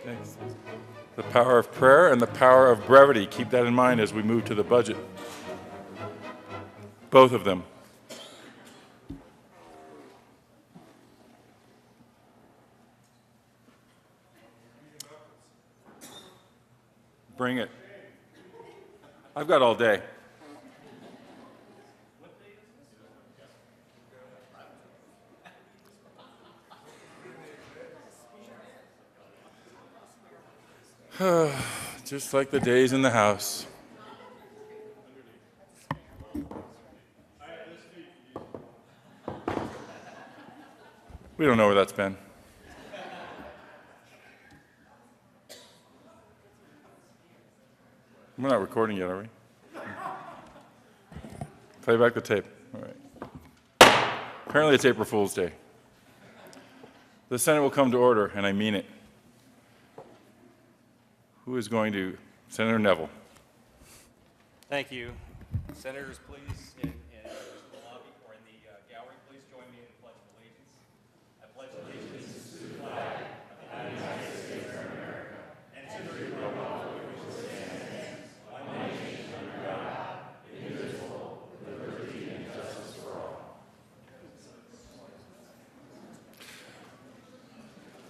Thanks. The power of prayer and the power of brevity. Keep that in mind as we move to the budget. Both of them. Bring it. I've got all day. Just like the days in the house. We don't know where that's been. We're not recording yet, are we? Play back the tape. All right. Apparently it's April Fool's Day. The Senate will come to order, and I mean it. Who is going to? Senator Neville. Thank you. Senators, please, in the lobby or in the gallery, please join me in the Pledge of Allegiance. I pledge allegiance to the flag of the United States of America and to the republic for which it stands, one nation under God, indivisible, with liberty and justice for all.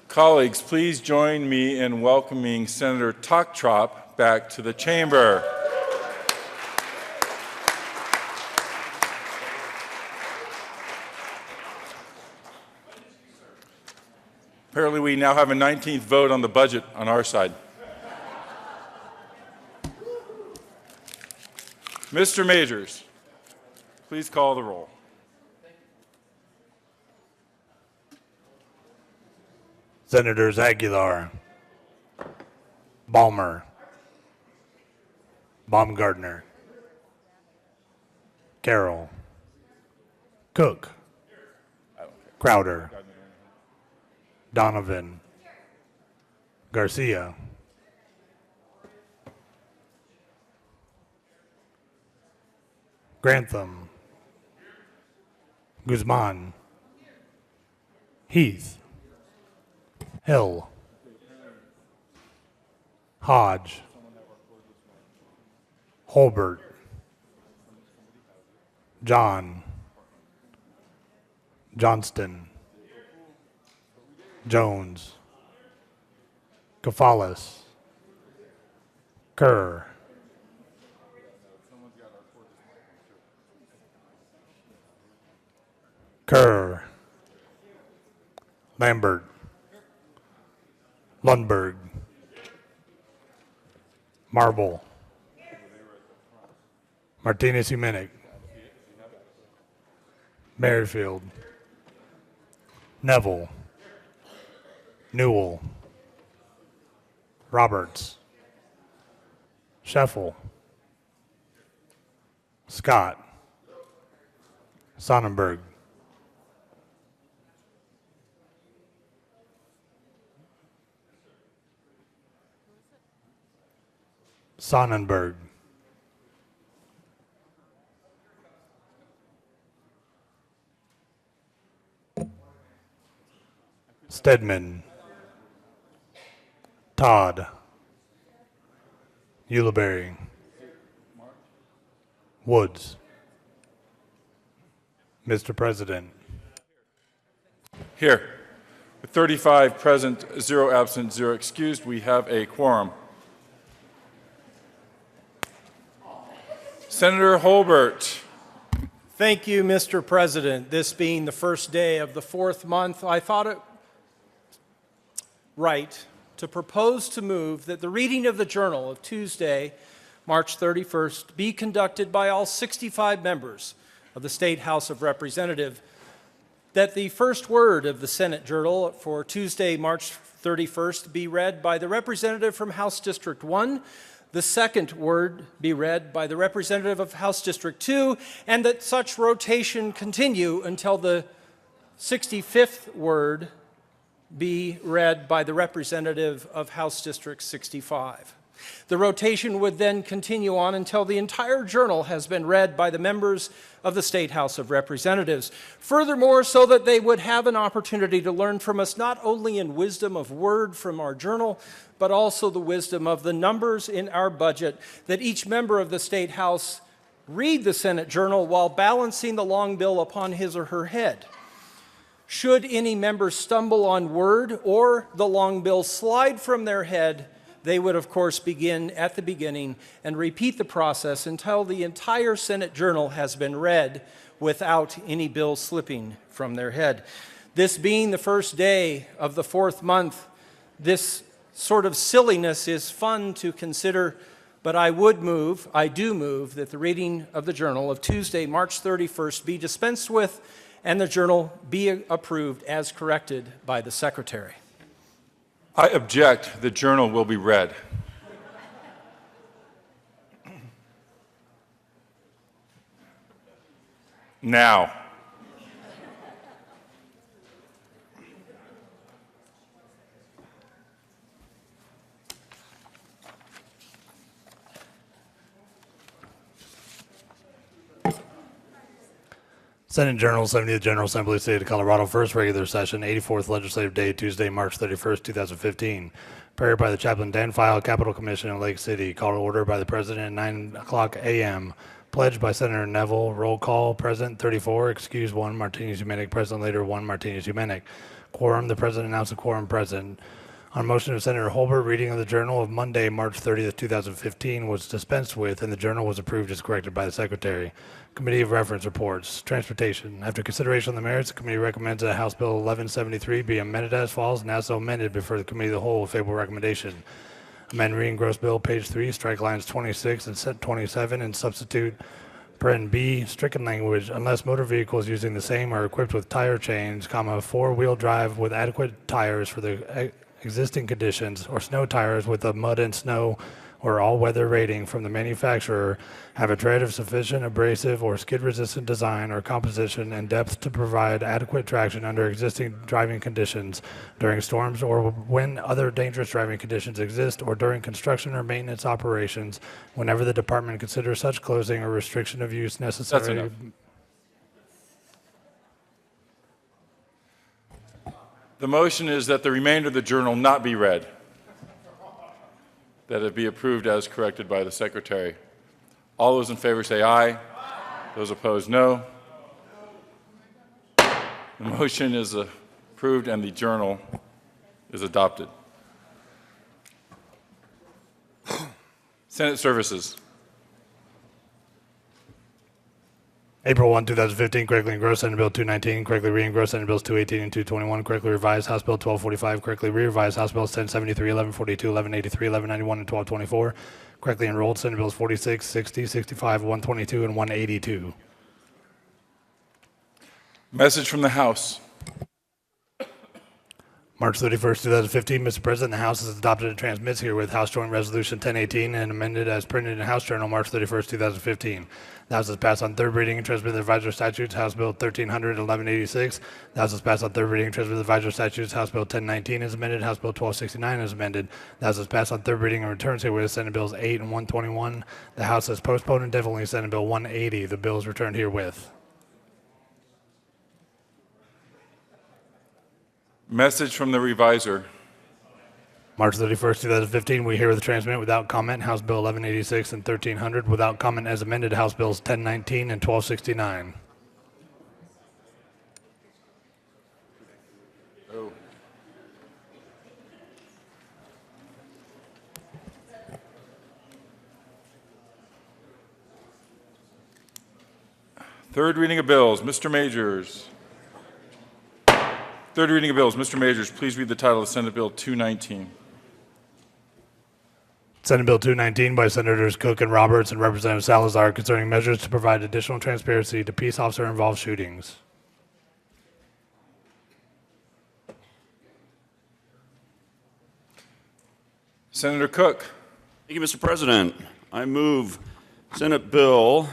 Colleagues, please join me in welcoming Senator Toktrop back to the chamber. Apparently we now have a 19th vote on the budget on our side. Mr. Majors, please call the roll. Senators Aguilar, Balmer, Baumgartner, Carroll, Cook, Crowder, Donovan, Garcia, Grantham, Guzman, Heath, Hill, Hodge, Holbert, John, Johnston, Jones, Kafales, Kerr, Lambert, Lundberg, Marble, Martinez Humenic, Merrifield, Neville, Newell, Roberts, Scheffel, Scott, Sonnenberg, Sonnenberg, Stedman, Todd, Ulibarri, Woods. Mr. President. Here. With 35 present, 0 absent, 0 excused, we have a quorum. Senator Holbert. Thank you, Mr. President. This being the first day of the 4th month, I thought it right to propose to move that the reading of the Journal of Tuesday, March 31st, be conducted by all 65 members of the State House of Representatives, that the first word of the Senate Journal for Tuesday, March 31st, be read by the representative from House District 1, the second word be read by the representative of House District 2, and that such rotation continue until the 65th word be read by the representative of House District 65. The rotation would then continue on until the entire journal has been read by the members of the State House of Representatives. Furthermore, so that they would have an opportunity to learn from us not only in wisdom of word from our journal, but also the wisdom of the numbers in our budget, that each member of the State House read the Senate Journal while balancing the long bill upon his or her head. Should any member stumble on word or the long bill slide from their head, they would, of course, begin at the beginning and repeat the process until the entire Senate Journal has been read without any bill slipping from their head. This being the first day of the 4th month, this sort of silliness is fun to consider, but I do move that the reading of the Journal of Tuesday, March 31st be dispensed with and the Journal be approved as corrected by the Secretary. I object. The Journal will be read. Now. Senate Journal, 70th General Assembly, of the State of Colorado, first regular session, 84th Legislative Day, Tuesday, March 31st, 2015. Prepared by the Chaplain Dan File, Capitol Commission in Lake City. Called to order by the President at 9 o'clock a.m. Pledged by Senator Neville. Roll call. Present 34. Excuse 1. Martinez Humenic. Present later 1. Martinez Humenic. Quorum. The President announced a quorum present. On motion of Senator Holbert, reading of the Journal of Monday, March 30th, 2015 was dispensed with, and the Journal was approved as corrected by the Secretary. Committee of Reference Reports. Transportation. After consideration on the merits, the committee recommends that House Bill 1173 be amended as follows, and as so amended before the Committee of the Whole with favorable recommendation. Amend reading gross bill, page 3, strike lines 26 and 27, and substitute Paren B, stricken language, unless motor vehicles using the same are equipped with tire chains, comma, four-wheel drive with adequate tires for the existing conditions, or snow tires with a mud and snow or all-weather rating from the manufacturer, have a tread of sufficient abrasive or skid-resistant design or composition and depth to provide adequate traction under existing driving conditions during storms or when other dangerous driving conditions exist, or during construction or maintenance operations, whenever the department considers such closing or restriction of use necessary. enough. The motion is that the remainder of the journal not be read, that it be approved as corrected by the secretary. All those in favor say aye. Aye. Those opposed, no. The motion is approved and the journal is adopted. Senate Services. April 1, 2015, correctly engrossed Senate Bill 219, correctly re-engrossed Senate Bills 218 and 221, correctly revised House Bill 1245, correctly re-revised House Bills 1073, 1142, 1183, 1191, and 1224, correctly enrolled Senate Bills 46, 60, 65, 122, and 182. Message from the House. March 31st, 2015, Mr. President, the House has adopted and transmits herewith House Joint Resolution 1018 and amended as printed in House Journal March 31st, 2015. The House has passed on third reading and transmitted the advisory statutes, House Bill 1300 and 1186. The House has passed on third reading and transmitted the advisory statutes, House Bill 1019 is amended, House Bill 1269 is amended. The House has passed on third reading and returns herewith Senate Bills 8 and 121. The House has postponed indefinitely Senate Bill 180. The bill is returned herewith. Message from the Reviser. March 31st, 2015, we herewith transmit without comment House Bill 1186 and 1300, without comment as amended House Bills 1019 and 1269. Oh. Third reading of bills. Mr. Majors. Third reading of bills. Mr. Majors, please read the title of Senate Bill 219. Senate Bill 219 by Senators Cook and Roberts and Representative Salazar concerning measures to provide additional transparency to peace officer-involved shootings. Senator Cook. Thank you, Mr. President. I move Senate Bill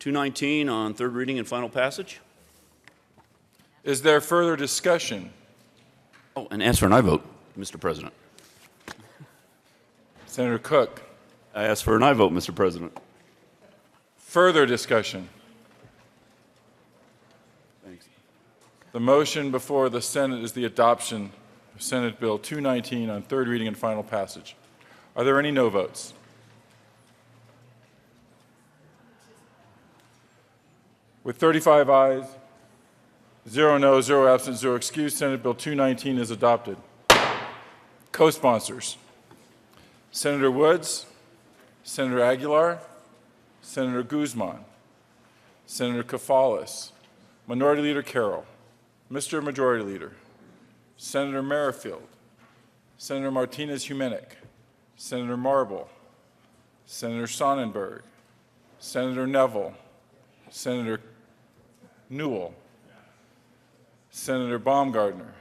219 on third reading and final passage. Is there further discussion? Oh, and ask for an aye vote, Mr. President. Senator Cook. I ask for an aye vote, Mr. President. Further discussion? Thanks. The motion before the Senate is the adoption of Senate Bill 219 on third reading and final passage. Are there any no votes? With 35 ayes, 0 no, 0 absent, 0 excused, Senate Bill 219 is adopted. Co-sponsors: Senator Woods, Senator Aguilar, Senator Guzman, Senator Kafalis, Minority Leader Carroll, Mr. Majority Leader, Senator Merrifield, Senator Martinez-Humenick, Senator Marble, Senator Sonnenberg, Senator Neville, Senator Newell, Senator Baumgardner,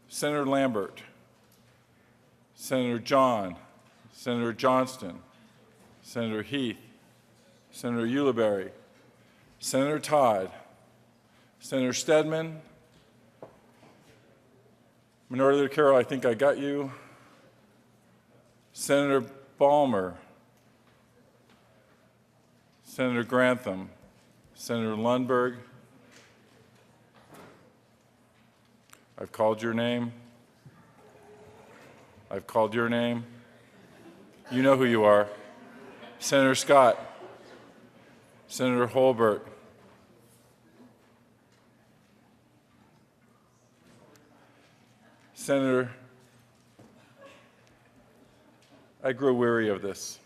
Senator Lambert, Senator John, Senator Johnston, Senator Heath, Senator Ulibarri, Senator Todd, Senator Stedman, Minority Leader Carroll, I think I got you, Senator Balmer, Senator Grantham, Senator Lundberg. I've called your name. I've called your name. You know who you are. Senator Scott, Senator Holbert, Senator, I grow weary of this.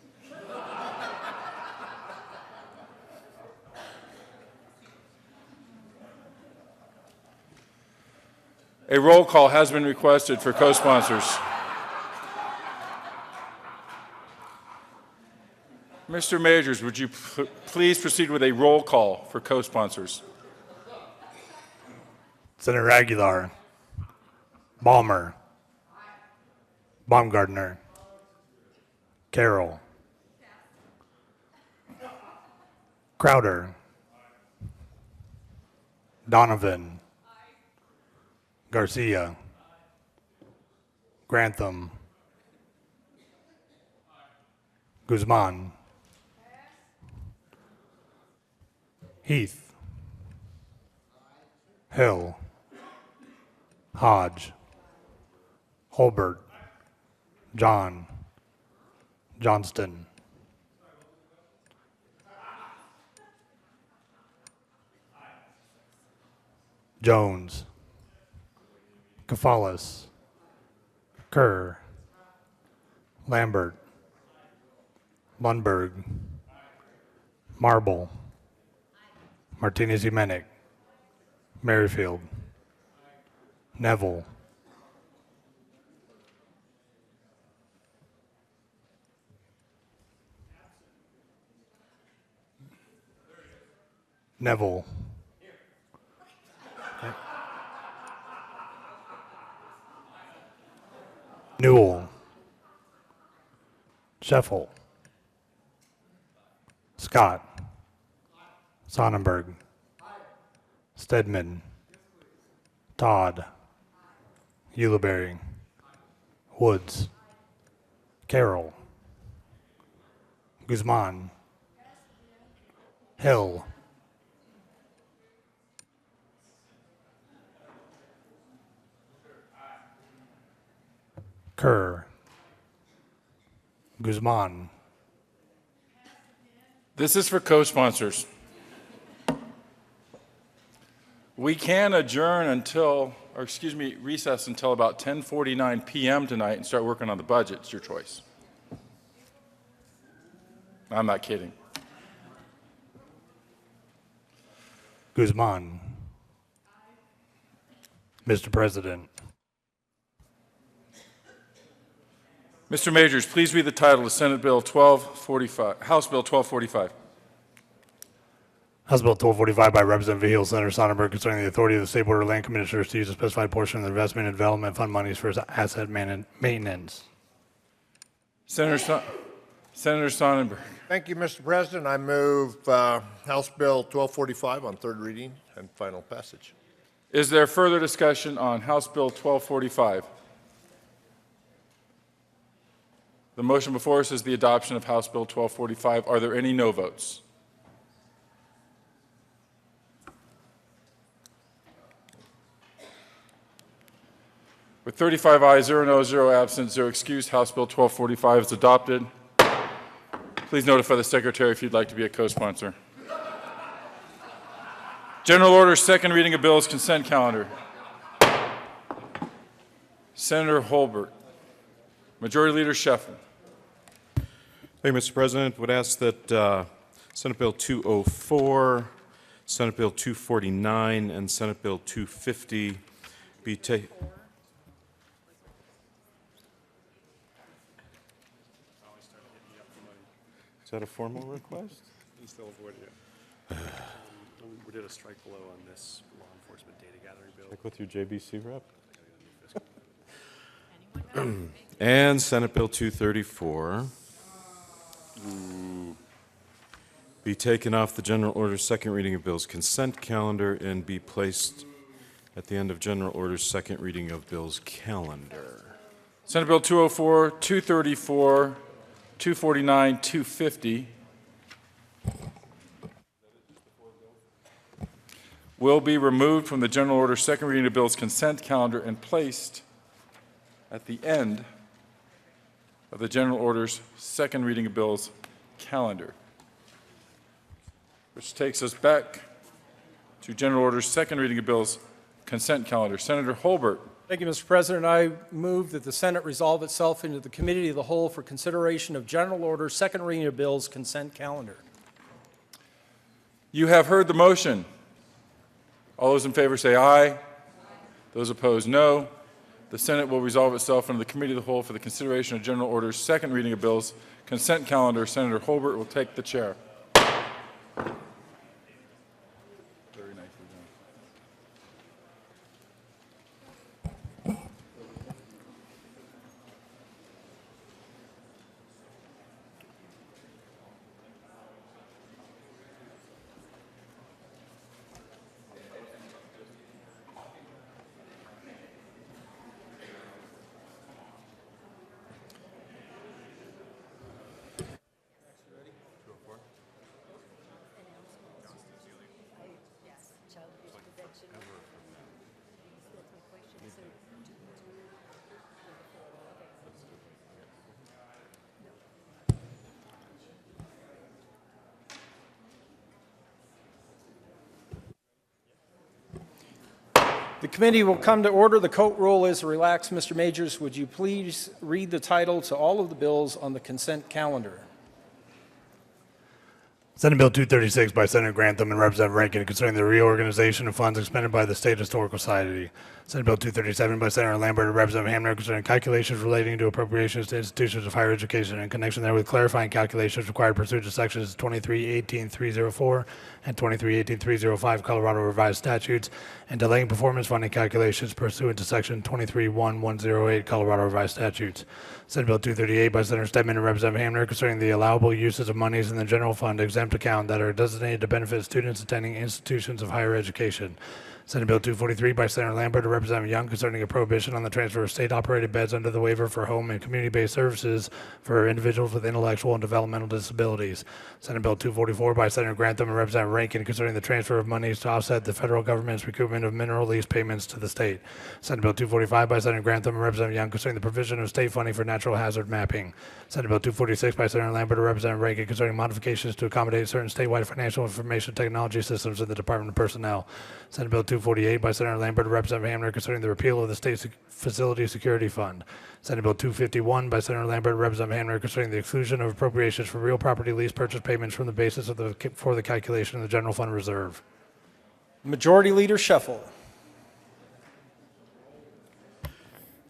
A roll call has been requested for co-sponsors. Mr. Majors, would you please proceed with a roll call for co-sponsors? Senator Aguilar. Balmer. Baumgartner. Carroll. Crowder. Donovan. Garcia. Grantham. Guzman. Heath. Hill. Hodge. Holbert. John. Johnston. Jones. Kafalis. Kerr. Lambert. Lundberg. Marble. Martinez Jimenez. Merrifield. Neville. Neville. Newell. Sheffel. Scott. Sonnenberg. Stedman. Todd. Ulibarri. Woods. Carroll. Guzman. Hill. Kerr. Guzman. This is for co-sponsors. We can adjourn until, or excuse me, recess until about 10:49 p.m. tonight and start working on the budget. It's your choice. I'm not kidding. Guzman. Mr. President. Mr. Majors, please read the title of Senate Bill 1245, House Bill 1245. House Bill 1245 by Representative Hill, Senator Sonnenberg, concerning the authority of the State Board of Land Commissioners to use a specified portion of the Investment and Development Fund monies for asset maintenance. Senator Sonnenberg. Thank you, Mr. President. I move House Bill 1245 on third reading and final passage. Is there further discussion on House Bill 1245? The motion before us is the adoption of House Bill 1245. Are there any no votes? With 35 ayes, 0 no, 0 absent, 0 excused, House Bill 1245 is adopted. Please notify the Secretary if you'd like to be a co-sponsor. General Order, second reading of bills, consent calendar. Senator Holbert. Majority Leader Sheffel. Thank you, Mr. President. Would ask that Senate Bill 204, Senate Bill 249, and Senate Bill 250 be taken. Is that a formal request? Still avoid it. We did a strike below on this law enforcement data gathering bill. Check with your JBC rep. And Senate Bill 234 be taken off the General Order's second reading of bills consent calendar and be placed at the end of General Order's second reading of bills calendar. Senate Bill 204, 234, 249, 250 will be removed from the General Order second reading of bills consent calendar and placed at the end of the General Order's second reading of bills calendar, which takes us back to General Order's second reading of bills consent calendar. Senator Holbert. Thank you, Mr. President. I move that the Senate resolve itself into the Committee of the Whole for consideration of General Order second reading of bills consent calendar. You have heard the motion. All those in favor say aye. Those opposed, no. the Senate will resolve itself into the Committee of the Whole for the consideration of general orders, second reading of bills, consent calendar. Senator Holbert will take the chair. Very nicely done. The committee will come to order. The court rule is relaxed. Mr. Majors, would you please read the title to all of the bills on the consent calendar? Senate Bill 236 by Senator Grantham and Representative Rankin concerning the reorganization of funds expended by the State Historical Society. Senate Bill 237 by Senator Lambert and Representative Hamner concerning calculations relating to appropriations to institutions of higher education in connection therewith clarifying calculations required pursuant to sections 2318.304 and 2318.305 Colorado Revised Statutes and delaying performance funding calculations pursuant to section 231108 Colorado Revised Statutes. Senate Bill 238 by Senator Stedman and Representative Hamner concerning the allowable uses of monies in the general fund exempt account that are designated to benefit students attending institutions of higher education. Senate Bill 243 by Senator Lambert and Representative Young concerning a prohibition on the transfer of state-operated beds under the waiver for home and community-based services for individuals with intellectual and developmental disabilities. Senate Bill 244 by Senator Grantham and Representative Rankin concerning the transfer of monies to offset the federal government's recoupment of mineral lease payments to the state. Senate Bill 245 by Senator Grantham and Representative Young concerning the provision of state funding for natural hazard mapping. Senate Bill 246 by Senator Lambert and Representative Rankin concerning modifications to accommodate certain statewide financial information technology systems in the Department of Personnel. Senate Bill 248 by Senator Lambert and Representative Hamner concerning the repeal of the State Facility Security Fund. Senate Bill 251 by Senator Lambert and Representative Hamner concerning the exclusion of appropriations for real property lease purchase payments from the basis of for the calculation of the general fund reserve. Majority Leader Shuffle.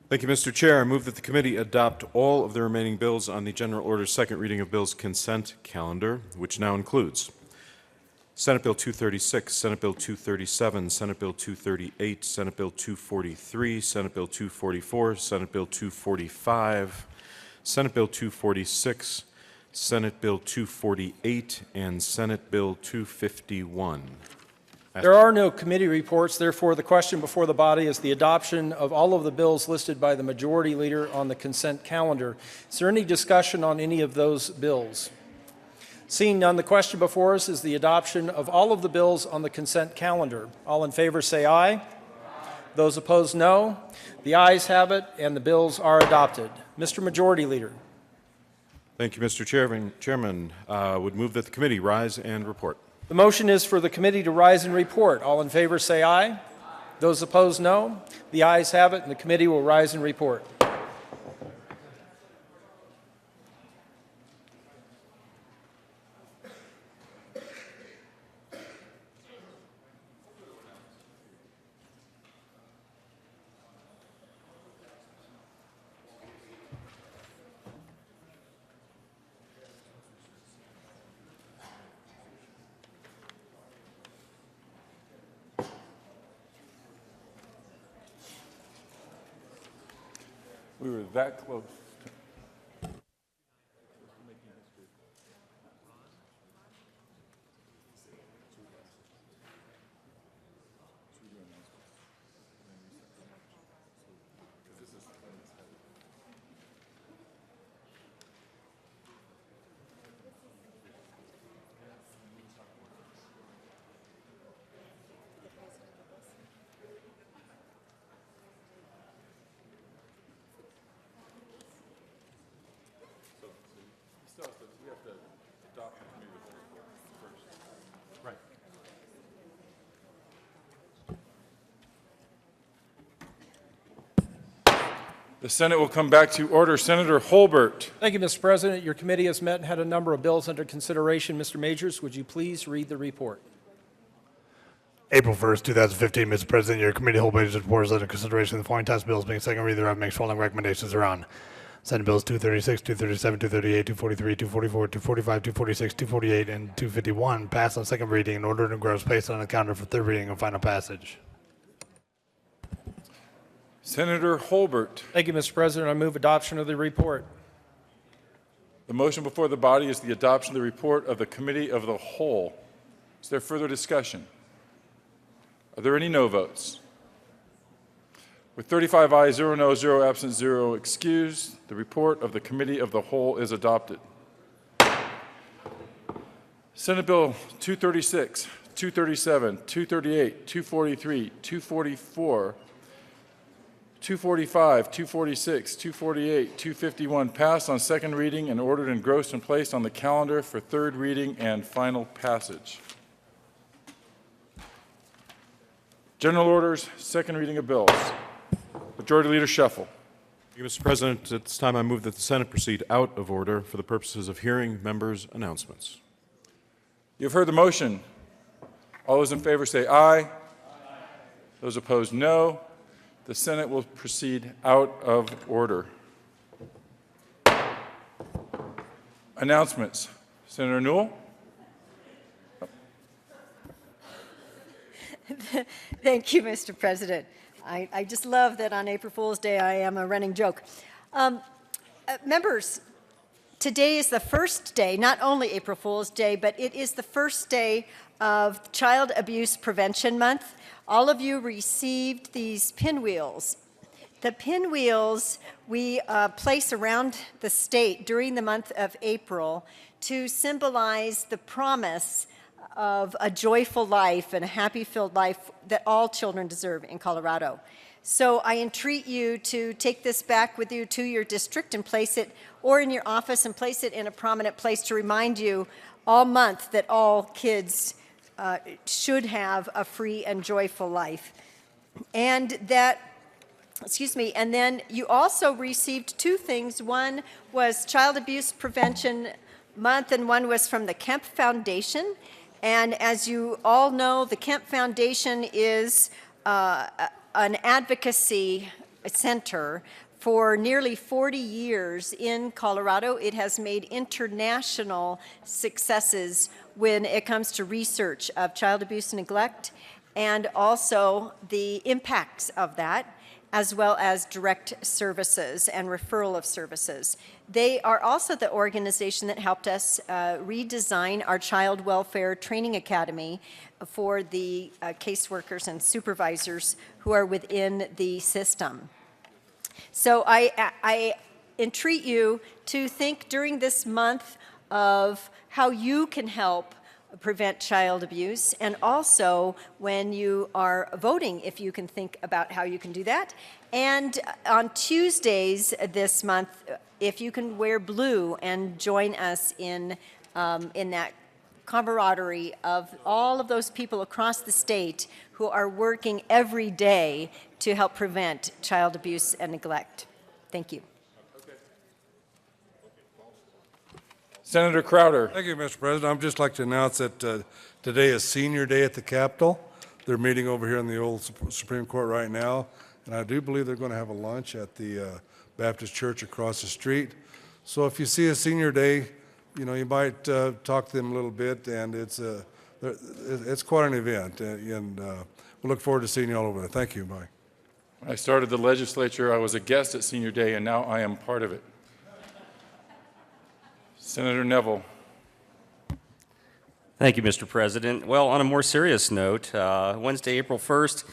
Thank you, Mr. Chair. I move that the committee adopt all of the remaining bills on the general order's second reading of bills consent calendar, which now includes Senate Bill 236, Senate Bill 237, Senate Bill 238, Senate Bill 243, Senate Bill 244, Senate Bill 245, Senate Bill 246, Senate Bill 248, and Senate Bill 251. There are no committee reports. Therefore, the question before the body is the adoption of all of the bills listed by the Majority Leader on the consent calendar. Is there any discussion on any of those bills? Seeing none, the question before us is the adoption of all of the bills on the consent calendar. All in favor say aye. Those opposed, no. The ayes have it, and the bills are adopted. Mr. Majority Leader. Thank you, Mr. Chairman. Would move that the committee rise and report. The motion is for the committee to rise and report. All in favor say aye. Those opposed, no. The ayes have it, and the committee will rise and report. We were that close. The Senate will come back to order. Senator Holbert. Thank you, Mr. President. Your committee has met and had a number of bills under consideration. Mr. Majors, would you please read the report? April 1st, 2015. Mr. President, your committee whole budget reports under consideration of the following tax bills being second read thereof makes following recommendations around. Senate Bills 236, 237, 238, 243, 244, 245, 246, 248, and 251 passed on second reading and ordered and engrossed placed on the calendar for third reading and final passage. Senator Holbert. Thank you, Mr. President. I move adoption of the report. The motion before the body is the adoption of the report of the Committee of the Whole. Is there further discussion? Are there any no votes? With 35 ayes, 0 no, 0 absent, 0 excused, the report of the Committee of the Whole is adopted. Senate Bill 236, 237, 238, 243, 244, 245, 246, 248, 251 passed on second reading and ordered engrossed and placed on the calendar for third reading and final passage. General orders, second reading of bills. Majority Leader Shuffle. Thank you, Mr. President. At this time, I move that the Senate proceed out of order for the purposes of hearing members' announcements. You've heard the motion. All those in favor say aye. Those opposed, no. The Senate will proceed out of order. Announcements. Senator Newell? Thank you, Mr. President. I just love that on April Fool's Day I am a running joke. Members, today is the first day, not only April Fool's Day, but it is the first day of Child Abuse Prevention Month. All of you received these pinwheels. The pinwheels we place around the state during the month of April to symbolize the promise of a joyful life and a happy-filled life that all children deserve in Colorado. So I entreat you to take this back with you to your district and place it, or in your office, and place it in a prominent place to remind you all month that all kids should have a free and joyful life. And that, and then you also received two things. One was Child Abuse Prevention Month, and one was from the Kemp Foundation. And as you all know, the Kemp Foundation is an advocacy center. For nearly 40 years in Colorado, it has made international successes when it comes to research of child abuse and neglect, and also the impacts of that, as well as direct services and referral of services. They are also the organization that helped us redesign our Child Welfare Training Academy for the caseworkers and supervisors who are within the system. So I entreat you to think during this month of how you can help prevent child abuse, and also when you are voting, if you can think about how you can do that. And on Tuesdays this month, if you can wear blue and join us in that camaraderie of all of those people across the state who are working every day to help prevent child abuse and neglect. Thank you. Senator Crowder. Thank you, Mr. President. I'd just like to announce that today is Senior Day at the Capitol. They're meeting over here in the old Supreme Court right now, and I do believe they're going to have a lunch at the Baptist Church across the street. So if you see a Senior Day, you know, you might talk to them a little bit, and it's quite an event, and we look forward to seeing you all over there. Thank you. Bye. When I started the legislature, I was a guest at Senior Day, and now I am part of it. Senator Neville. Thank you, Mr. President. Well, on a more serious note, Wednesday, April 1st,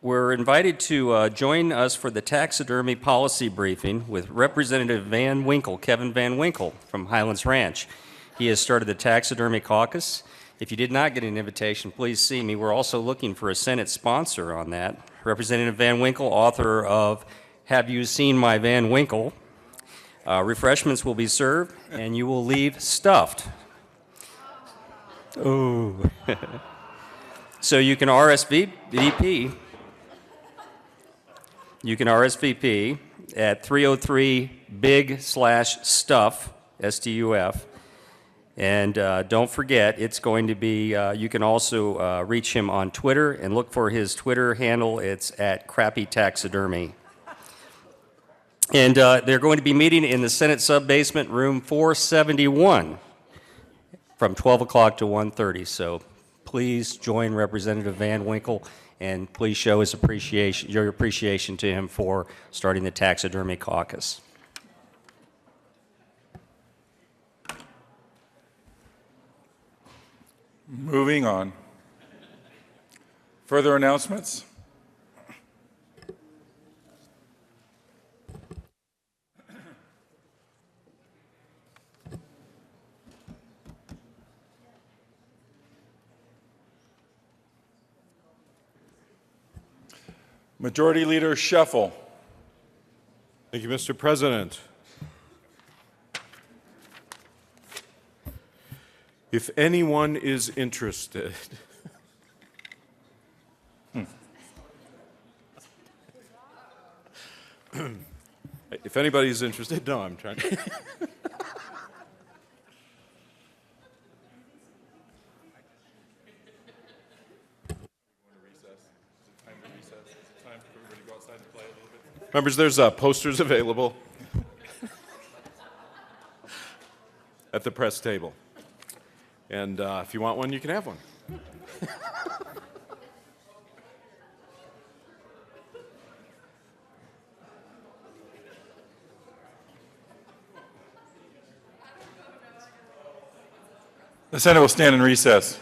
we're invited to join us for the taxidermy policy briefing with Representative Van Winkle, Kevin Van Winkle from Highlands Ranch. He has started the Taxidermy Caucus. If you did not get an invitation, please see me. We're also looking for a Senate sponsor on that. Representative Van Winkle, author of Have You Seen My Van Winkle? Refreshments will be served, and you will leave stuffed. Oh. So you can RSVP. You can RSVP at 303-BIG/stuff, STUF, And don't forget, it's going to be, you can also reach him on Twitter and look for his Twitter handle. It's at Crappy Taxidermy. And they're going to be meeting in the Senate sub-basement, room 471, from 12 o'clock to 1:30. So please join Representative Van Winkle, and please show his appreciation, your appreciation to him for starting the Taxidermy Caucus. Moving on. Further announcements? Majority Leader Scheffel. Thank you, Mr. President. If anyone is interested, if anybody's interested, no, I'm trying to. Members, there's posters available at the press table. And if you want one, you can have one. The Senate will stand in recess.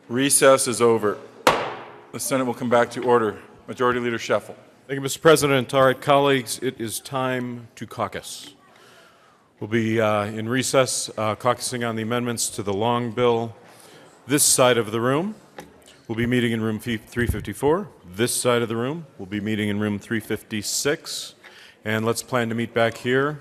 Recess is over. The Senate will come back to order. Majority Leader Scheffel. Thank you, Mr. President. All right, colleagues, it is time to caucus. We'll be in recess, caucusing on the amendments to the long bill. This side of the room, we'll be meeting in room 354. This side of the room, we'll be meeting in room 356. And let's plan to meet back here.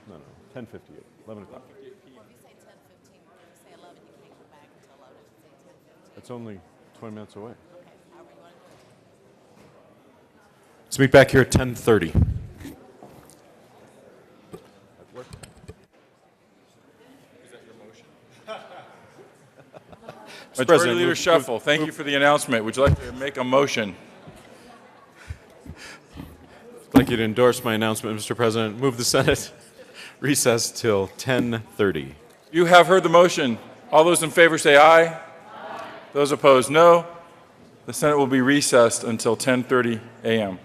No, 10:58, 11 o'clock. If you say 10:15, or if you say 11, you can't come back until 11. If you say 10:15. It's only 20 minutes away. Okay, however you want to do it. Let's meet back here at 10:30. Majority President, Leader move- Scheffel, thank you for the announcement. Would you like to make a motion? I'd like you to endorse my announcement, Mr. President. Move the Senate recess till 10:30. You have heard the motion. All those in favor say aye. Those opposed, no. The Senate will be recessed until 10:30 a.m.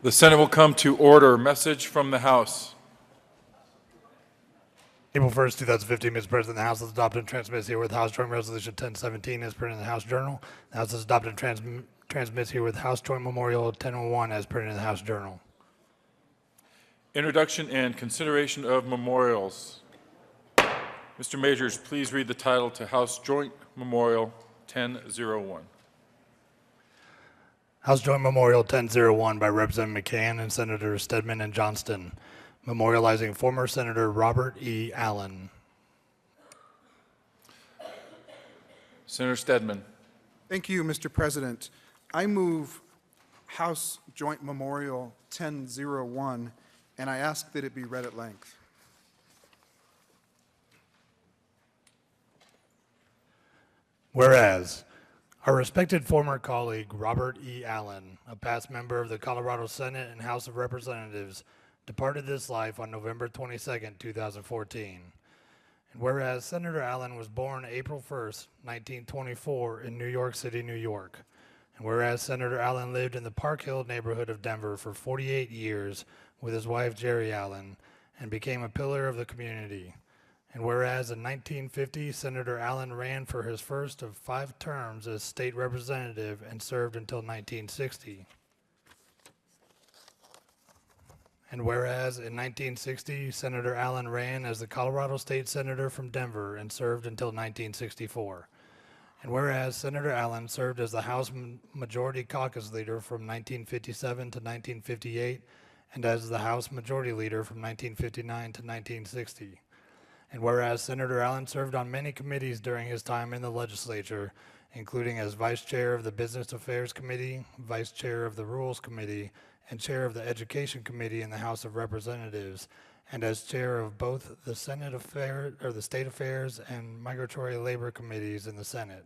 The Senate will come to order. Message from the House. April 1st, 2015, Mr. President, the House has adopted and transmits herewith House Joint Resolution 1017 as printed in the House Journal. The House has adopted and transmits herewith House Joint Memorial 1001 as printed in the House Journal. Introduction and consideration of memorials. Mr. Majors, please read the title to House Joint Memorial 1001. House Joint Memorial 1001 by Representative McCann and Senators Stedman and Johnston, memorializing former Senator Robert E. Allen. Senator Stedman. Thank you, Mr. President. I move House Joint Memorial 1001, and I ask that it be read at length. Whereas, our respected former colleague Robert E. Allen, a past member of the Colorado Senate and House of Representatives, departed this life on November 22, 2014. And whereas Senator Allen was born April 1st, 1924 in New York City, New York. And whereas Senator Allen lived in the Park Hill neighborhood of Denver for 48 years with his wife Jerry Allen and became a pillar of the community. And whereas in 1950, Senator Allen ran for his first of 5 terms as state representative and served until 1960. And whereas in 1960, Senator Allen ran as the Colorado State Senator from Denver and served until 1964. And whereas Senator Allen served as the House Majority Caucus Leader from 1957 to 1958 and as the House Majority Leader from 1959 to 1960. And whereas Senator Allen served on many committees during his time in the legislature, including as Vice Chair of the Business Affairs Committee, Vice Chair of the Rules Committee, and Chair of the Education Committee in the House of Representatives, and as Chair of both the the State Affairs and Migratory Labor Committees in the Senate.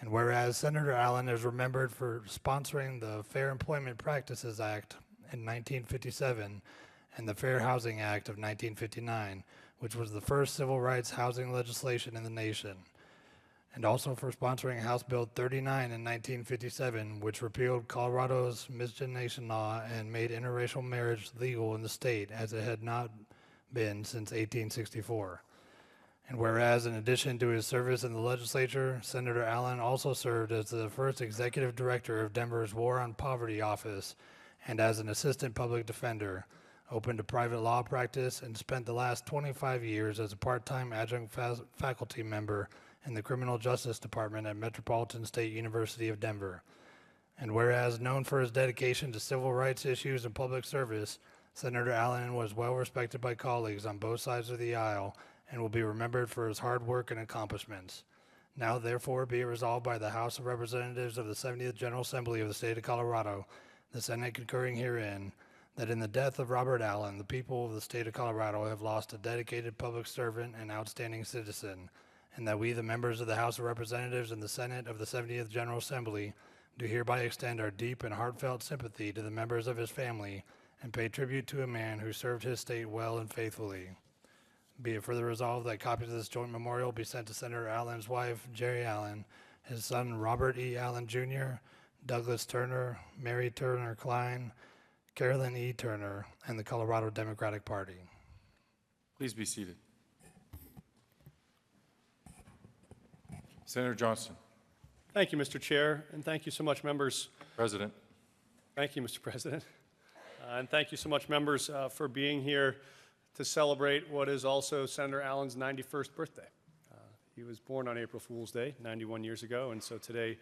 And whereas Senator Allen is remembered for sponsoring the Fair Employment Practices Act in 1957 and the Fair Housing Act of 1959, which was the first civil rights housing legislation in the nation, and also for sponsoring House Bill 39 in 1957, which repealed Colorado's miscegenation law and made interracial marriage legal in the state as it had not been since 1864. And whereas in addition to his service in the legislature, Senator Allen also served as the first executive director of Denver's War on Poverty office and as an assistant public defender, opened a private law practice, and spent the last 25 years as a part-time adjunct faculty member in the Criminal Justice Department at Metropolitan State University of Denver. And whereas known for his dedication to civil rights issues and public service, Senator Allen was well respected by colleagues on both sides of the aisle and will be remembered for his hard work and accomplishments. Now therefore be it resolved by the House of Representatives of the 70th General Assembly of the State of Colorado, the Senate concurring herein, that in the death of Robert Allen, the people of the state of Colorado have lost a dedicated public servant and outstanding citizen, and that we, the members of the House of Representatives and the Senate of the 70th General Assembly, do hereby extend our deep and heartfelt sympathy to the members of his family and pay tribute to a man who served his state well and faithfully. Be it further resolved that copies of this joint memorial be sent to Senator Allen's wife, Jerry Allen, his son, Robert E. Allen, Jr., Douglas Turner, Mary Turner Klein, Carolyn E. Turner, and the Colorado Democratic Party. Please be seated. Senator Johnston. Thank you, Mr. Chair, and thank you so much, members. President. Thank you, Mr. President. And thank you so much, members, for being here to celebrate what is also Senator Allen's 91st birthday. He was born on April Fool's Day, 91 years ago, and so today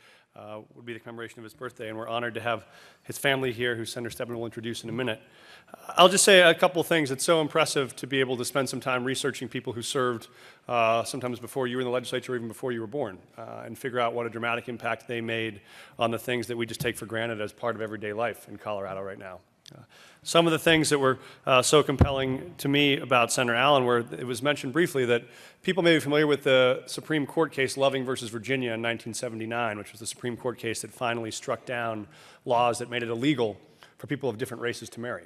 would be the commemoration of his birthday, and we're honored to have his family here, who Senator Stedman will introduce in a minute. I'll just say a couple things. It's so impressive to be able to spend some time researching people who served sometimes before you were in the legislature or even before you were born, and figure out what a dramatic impact they made on the things that we just take for granted as part of everyday life in Colorado right now. Some of the things that were so compelling to me about Senator Allen were, it was mentioned briefly that people may be familiar with the Supreme Court case Loving versus Virginia in 1979, which was the Supreme Court case that finally struck down laws that made it illegal for people of different races to marry.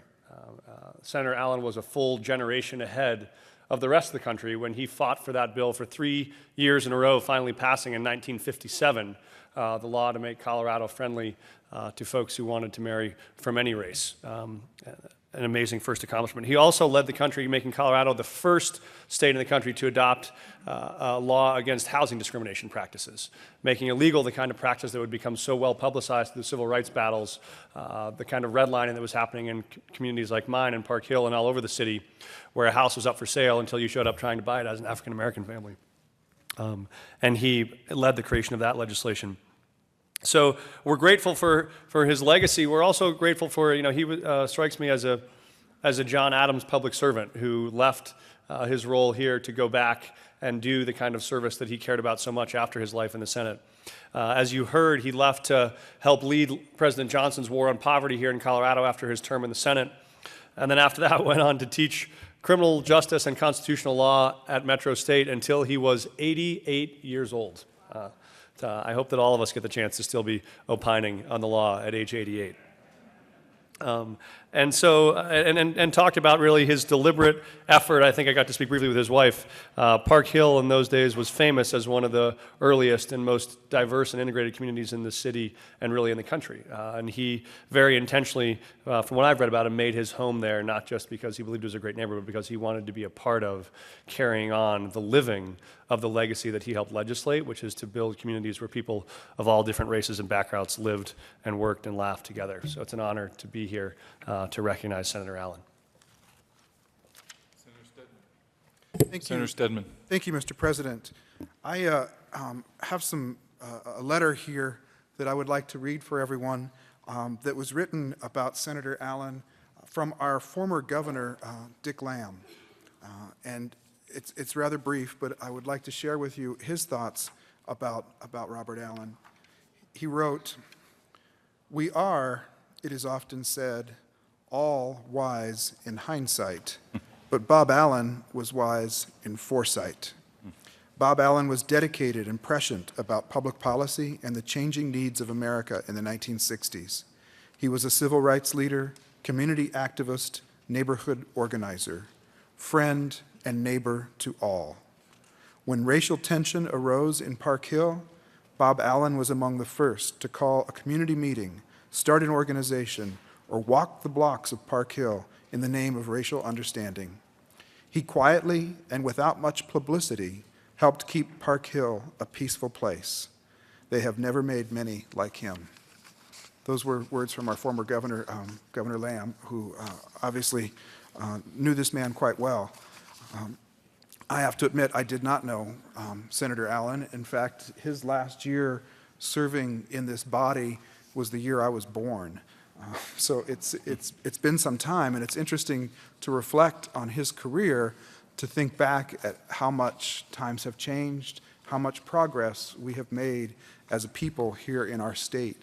Senator Allen was a full generation ahead of the rest of the country when he fought for that bill for 3 years in a row, finally passing in 1957, the law to make Colorado friendly to folks who wanted to marry from any race. An amazing first accomplishment. He also led the country, making Colorado the first state in the country to adopt a law against housing discrimination practices, making illegal the kind of practice that would become so well publicized through the civil rights battles, the kind of redlining that was happening in communities like mine in Park Hill and all over the city, where a house was up for sale until you showed up trying to buy it as an African-American family. And he led the creation of that legislation. So we're grateful for his legacy. We're also grateful for, he strikes me as a John Adams public servant who left his role here to go back and do the kind of service that he cared about so much after his life in the Senate. As you heard, he left to help lead President Johnson's war on poverty here in Colorado after his term in the Senate. And then after that went on to teach criminal justice and constitutional law at Metro State until he was 88 years old. I hope that all of us get the chance to still be opining on the law at age 88. And talked about really his deliberate effort. I think I got to speak briefly with his wife. Park Hill in those days was famous as one of the earliest and most diverse and integrated communities in the city and really in the country. And he very intentionally, from what I've read about him, made his home there, not just because he believed it was a great neighborhood, but because he wanted to be a part of carrying on the living of the legacy that he helped legislate, which is to build communities where people of all different races and backgrounds lived and worked and laughed together. So it's an honor to be here to recognize Senator Allen. Senator Stedman. Thank you, Mr. President. I have a letter here that I would like to read for everyone that was written about Senator Allen from our former governor, Dick Lamb. And it's rather brief, but I would like to share with you his thoughts about Robert Allen. He wrote, "We are, it is often said, all wise in hindsight, but Bob Allen was wise in foresight. Bob Allen was dedicated and prescient about public policy and the changing needs of America in the 1960s. He was a civil rights leader, community activist, neighborhood organizer, friend and neighbor to all. When racial tension arose in Park Hill, Bob Allen was among the first to call a community meeting, start an organization, or walk the blocks of Park Hill in the name of racial understanding. He quietly and without much publicity helped keep Park Hill a peaceful place. They have never made many like him." Those were words from our former governor, Governor Lamb, who obviously knew this man quite well. I have to admit, I did not know Senator Allen. In fact, his last year serving in this body was the year I was born. So it's been some time, and it's interesting to reflect on his career, to think back at how much times have changed, how much progress we have made as a people here in our state.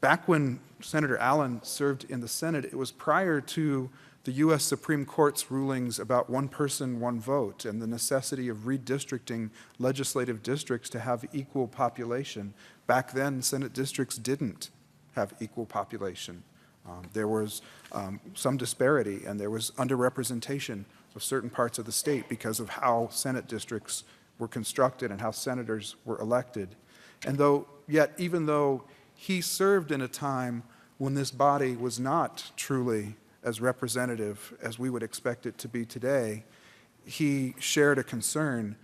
Back when Senator Allen served in the Senate, it was prior to the U.S. Supreme Court's rulings about one person, one vote, and the necessity of redistricting legislative districts to have equal population. Back then, Senate districts didn't have equal population. There was some disparity, and there was underrepresentation of certain parts of the state because of how Senate districts were constructed and how senators were elected. And even though he served in a time when this body was not truly as representative as we would expect it to be today, he shared a concern,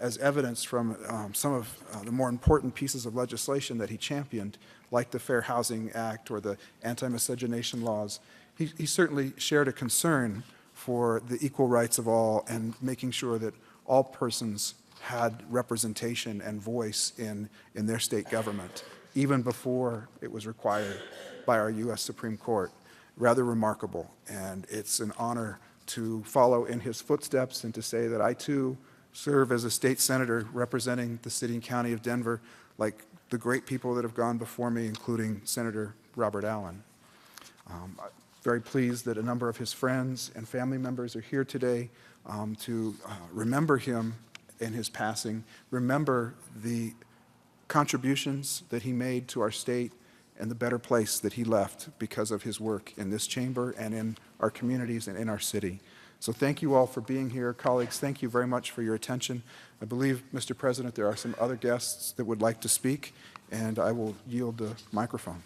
as evidenced from some of the more important pieces of legislation that he championed, like the Fair Housing Act or the anti-miscegenation laws. He certainly shared a concern for the equal rights of all and making sure that all persons had representation and voice in their state government, even before it was required by our U.S. Supreme Court. Rather remarkable, and it's an honor to follow in his footsteps and to say that I too serve as a state senator representing the city and county of Denver, like the great people that have gone before me, including Senator Robert Allen. I'm very pleased that a number of his friends and family members are here today to remember him in his passing, remember the contributions that he made to our state and the better place that he left because of his work in this chamber and in our communities and in our city. So thank you all for being here. Colleagues, thank you very much for your attention. I believe, Mr. President, there are some other guests that would like to speak, and I will yield the microphone.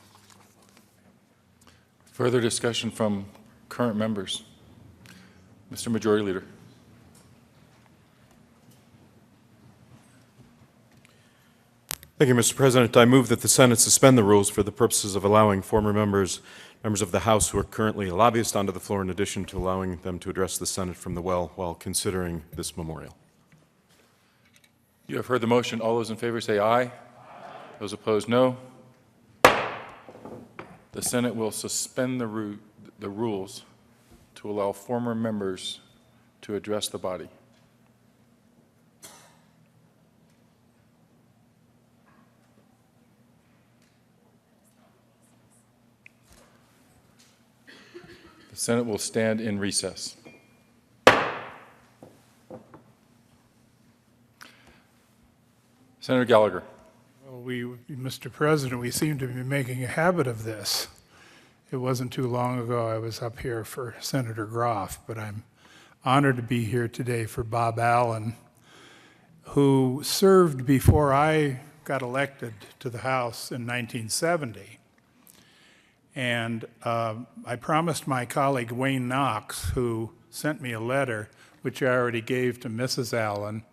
Further discussion from current members. Mr. Majority Leader. Thank you, Mr. President. I move that the Senate suspend the rules for the purposes of allowing former members of the House who are currently lobbyists onto the floor, in addition to allowing them to address the Senate from the well while considering this memorial. You have heard the motion. All those in favor say aye. Aye. Those opposed, no. The Senate will suspend the rules to allow former members to address the body. The Senate will stand in recess. Senator Gallagher. Well, Mr. President, we seem to be making a habit of this. It wasn't too long ago I was up here for Senator Groff, but I'm honored to be here today for Bob Allen, who served before I got elected to the House in 1970. And I promised my colleague Wayne Knox, who sent me a letter, which I already gave to Mrs. Allen,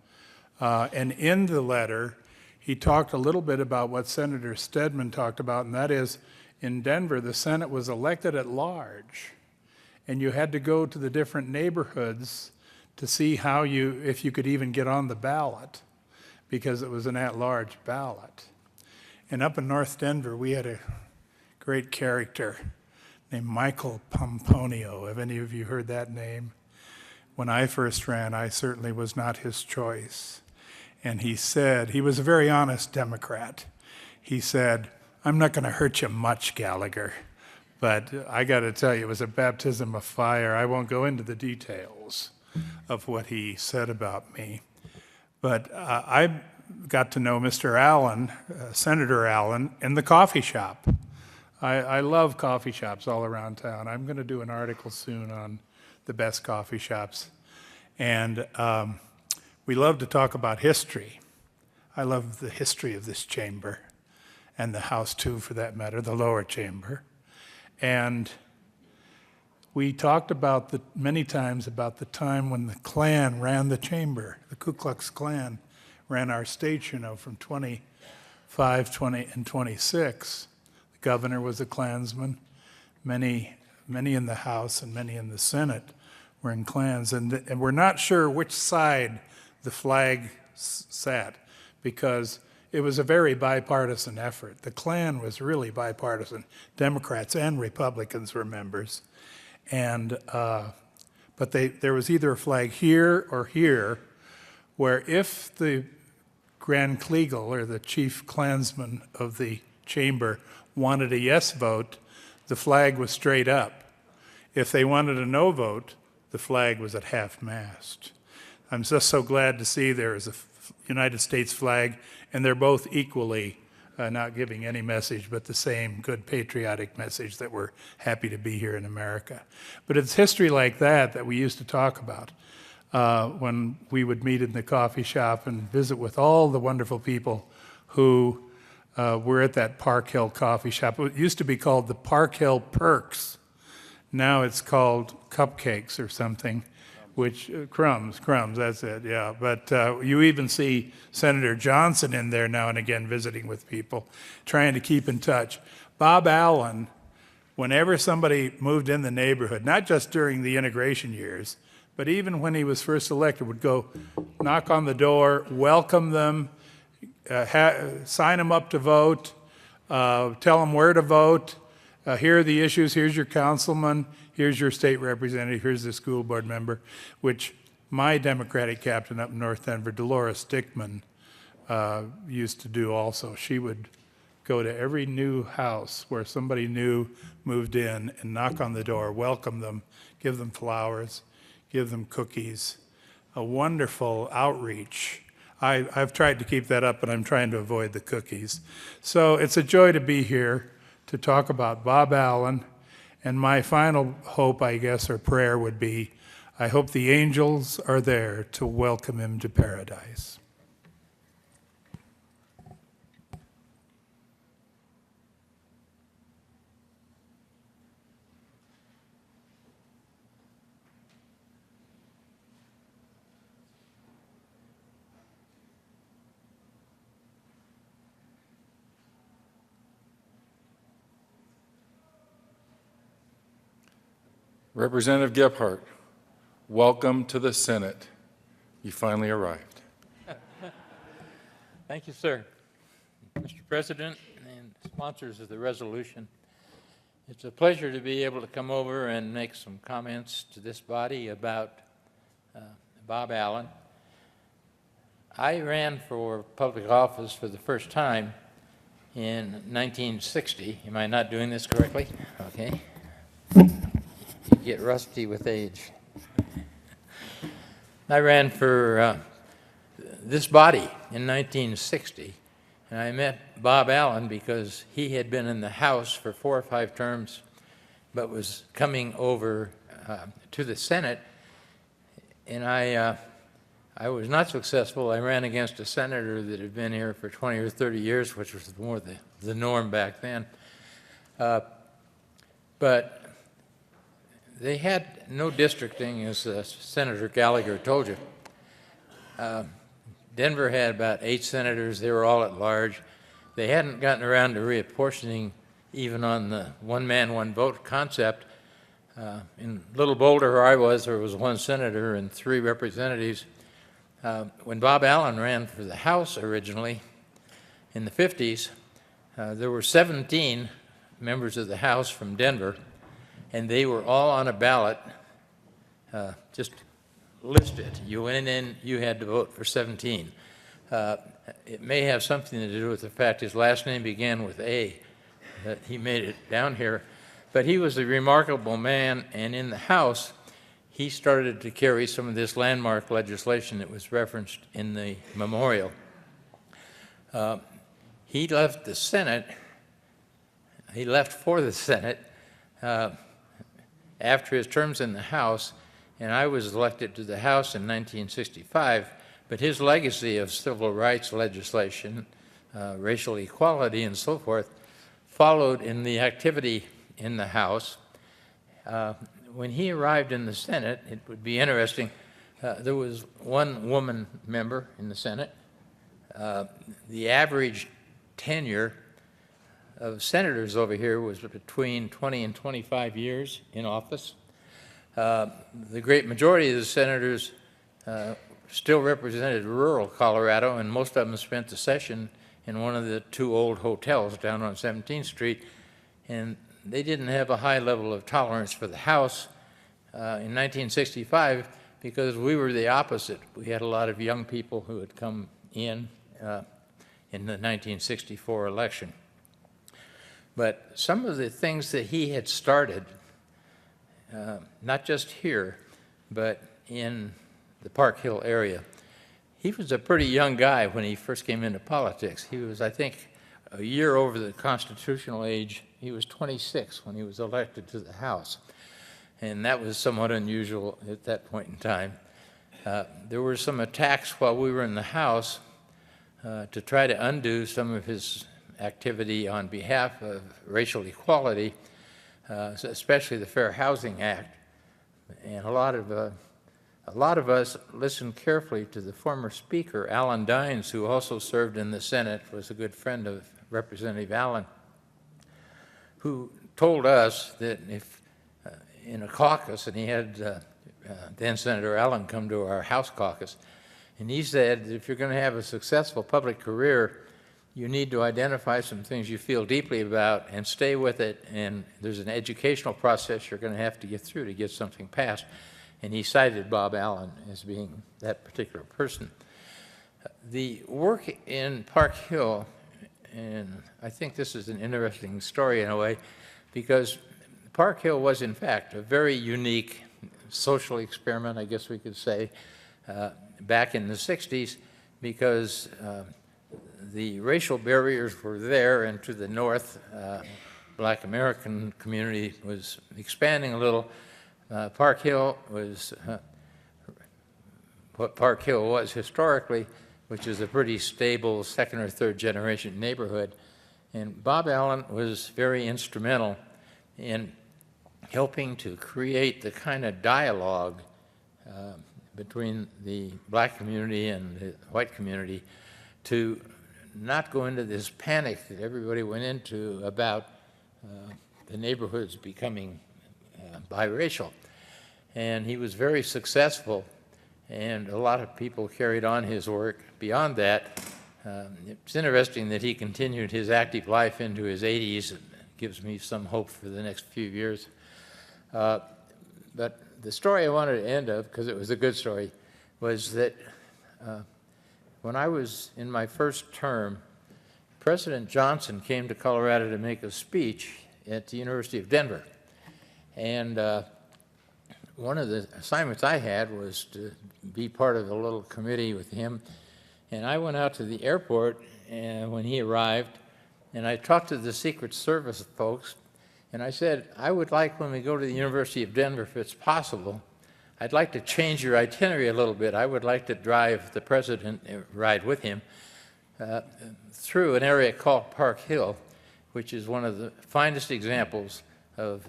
and in the letter, he talked a little bit about what Senator Stedman talked about, and that is, in Denver, the Senate was elected at large, and you had to go to the different neighborhoods to see if you could even get on the ballot, because it was an at-large ballot. And up in North Denver, we had a great character named Michael Pomponio. Have any of you heard that name? When I first ran, I certainly was not his choice. And he said, he was a very honest Democrat. He said, "I'm not going to hurt you much, Gallagher, but I got to tell you, it was a baptism of fire. I won't go into the details of what he said about me. But I got to know Mr. Allen, Senator Allen, in the coffee shop. I love coffee shops all around town. I'm going to do an article soon on the best coffee shops. And we love to talk about history. I love the history of this chamber, and the House too, for that matter, the lower chamber. And we talked about many times about the time when the Klan ran the chamber. The Ku Klux Klan ran our state, from 25, 20, and 26. The governor was a Klansman. Many in the House and many in the Senate were in Klans. And we're not sure which side the flag sat, because it was a very bipartisan effort. The Klan was really bipartisan. Democrats and Republicans were members. And, but there was either a flag here or here, where if the Grand Kleagle, or the chief Klansman of the chamber, wanted a yes vote, the flag was straight up. If they wanted a no vote, the flag was at half-mast. I'm just so glad to see there is a United States flag, and they're both equally not giving any message but the same good patriotic message that we're happy to be here in America. But it's history like that we used to talk about when we would meet in the coffee shop and visit with all the wonderful people who were at that Park Hill coffee shop. It used to be called the Park Hill Perks. Now it's called Cupcakes or something. Which, crumbs, that's it, yeah. But you even see Senator Johnson in there now and again visiting with people, trying to keep in touch. Bob Allen, whenever somebody moved in the neighborhood, not just during the integration years, but even when he was first elected, would go knock on the door, welcome them, sign them up to vote, tell them where to vote, here are the issues, here's your councilman, here's your state representative, here's the school board member, which my Democratic captain up in North Denver, Dolores Dickman, used to do also. She would go to every new house where somebody new moved in and knock on the door, welcome them, give them flowers, give them cookies. A wonderful outreach. I've tried to keep that up, but I'm trying to avoid the cookies. So it's a joy to be here to talk about Bob Allen. And my final hope, I guess, or prayer would be, I hope the angels are there to welcome him to paradise. Representative Gephardt, welcome to the Senate. You finally arrived. Thank you, sir. Mr. President and sponsors of the resolution, it's a pleasure to be able to come over and make some comments to this body about Bob Allen. I ran for public office for the first time in 1960. Am I not doing this correctly? Okay. You get rusty with age. I ran for this body in 1960, and I met Bob Allen because he had been in the House for 4 or 5 terms, but was coming over to the Senate, and I was not successful. I ran against a senator that had been here for 20 or 30 years, which was more the norm back then. But they had no districting, as Senator Gallagher told you. Denver had about 8 senators. They were all at large. They hadn't gotten around to reapportioning even on the one-man, one-vote concept. In Little Boulder, where I was, there was 1 senator and 3 representatives. When Bob Allen ran for the House originally in the 50s, there were 17 members of the House from Denver, and they were all on a ballot, just listed. You went in, you had to vote for 17. It may have something to do with the fact his last name began with A, that he made it down here. But he was a remarkable man, and in the House, he started to carry some of this landmark legislation that was referenced in the memorial. He left the Senate, he left for the Senate after his terms in the House, and I was elected to the House in 1965, but his legacy of civil rights legislation, racial equality, and so forth, followed in the activity in the House. When he arrived in the Senate, it would be interesting, there was 1 woman member in the Senate. The average tenure of senators over here was between 20 and 25 years in office. The great majority of the senators still represented rural Colorado, and most of them spent the session in one of the 2 old hotels down on 17th Street, and they didn't have a high level of tolerance for the House in 1965 because we were the opposite. We had a lot of young people who had come in the 1964 election. But some of the things that he had started, not just here, but in the Park Hill area, he was a pretty young guy when he first came into politics. He was, I think, a year over the constitutional age. He was 26 when he was elected to the House, and that was somewhat unusual at that point in time. There were some attacks while we were in the House to try to undo some of his activity on behalf of racial equality, especially the Fair Housing Act. And a lot of us listened carefully to the former Speaker, Alan Dines, who also served in the Senate, was a good friend of Representative Allen, who told us that if in a caucus, and he had then Senator Allen come to our House caucus, and he said that if you're going to have a successful public career, you need to identify some things you feel deeply about and stay with it, and there's an educational process you're going to have to get through to get something passed. And he cited Bob Allen as being that particular person. The work in Park Hill, and I think this is an interesting story in a way, because Park Hill was in fact a very unique social experiment, I guess we could say, back in the 60s, because the racial barriers were there, and to the north, Black American community was expanding a little. Park Hill was what Park Hill was historically, which is a pretty stable second or third generation neighborhood. And Bob Allen was very instrumental in helping to create the kind of dialogue between the black community and the white community to not go into this panic that everybody went into about the neighborhoods becoming biracial. And he was very successful, and a lot of people carried on his work beyond that. It's interesting that he continued his active life into his 80s. It gives me some hope for the next few years. But the story I wanted to end of, because it was a good story, was that when I was in my first term, President Johnson came to Colorado to make a speech at the University of Denver. And one of the assignments I had was to be part of a little committee with him. And I went out to the airport when he arrived, and I talked to the Secret Service folks, and I said, I would like, when we go to the University of Denver, if it's possible, I'd like to change your itinerary a little bit. I would like to drive the president, ride with him, through an area called Park Hill, which is one of the finest examples of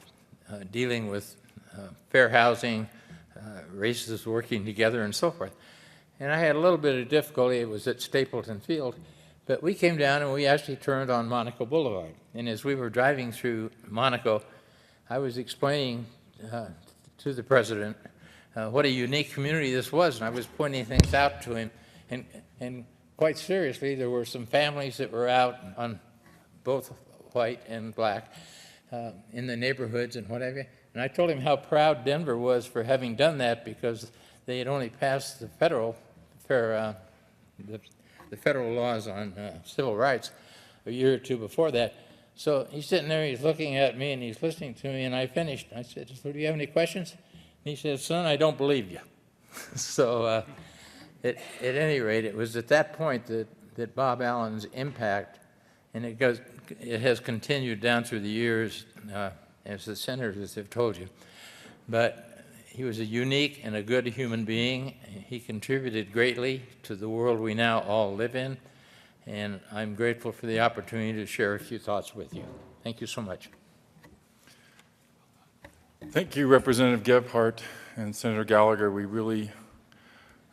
dealing with fair housing, races working together, and so forth. And I had a little bit of difficulty. It was at Stapleton Field. But we came down and we actually turned on Monaco Boulevard. And as we were driving through Monaco, I was explaining to the president what a unique community this was. And I was pointing things out to him. And quite seriously, there were some families that were out on both white and black in the neighborhoods and whatever. And I told him how proud Denver was for having done that, because they had only passed the federal laws on civil rights a year or two before that. So he's sitting there, he's looking at me, and he's listening to me, and I finished. I said, so do you have any questions? And he said, son, I don't believe you. So at any rate, it was at that point that Bob Allen's impact, and it has continued down through the years, as the senators have told you. But he was a unique and a good human being. He contributed greatly to the world we now all live in, and I'm grateful for the opportunity to share a few thoughts with you. Thank you so much. Thank you, Representative Gebhardt and Senator Gallagher. We really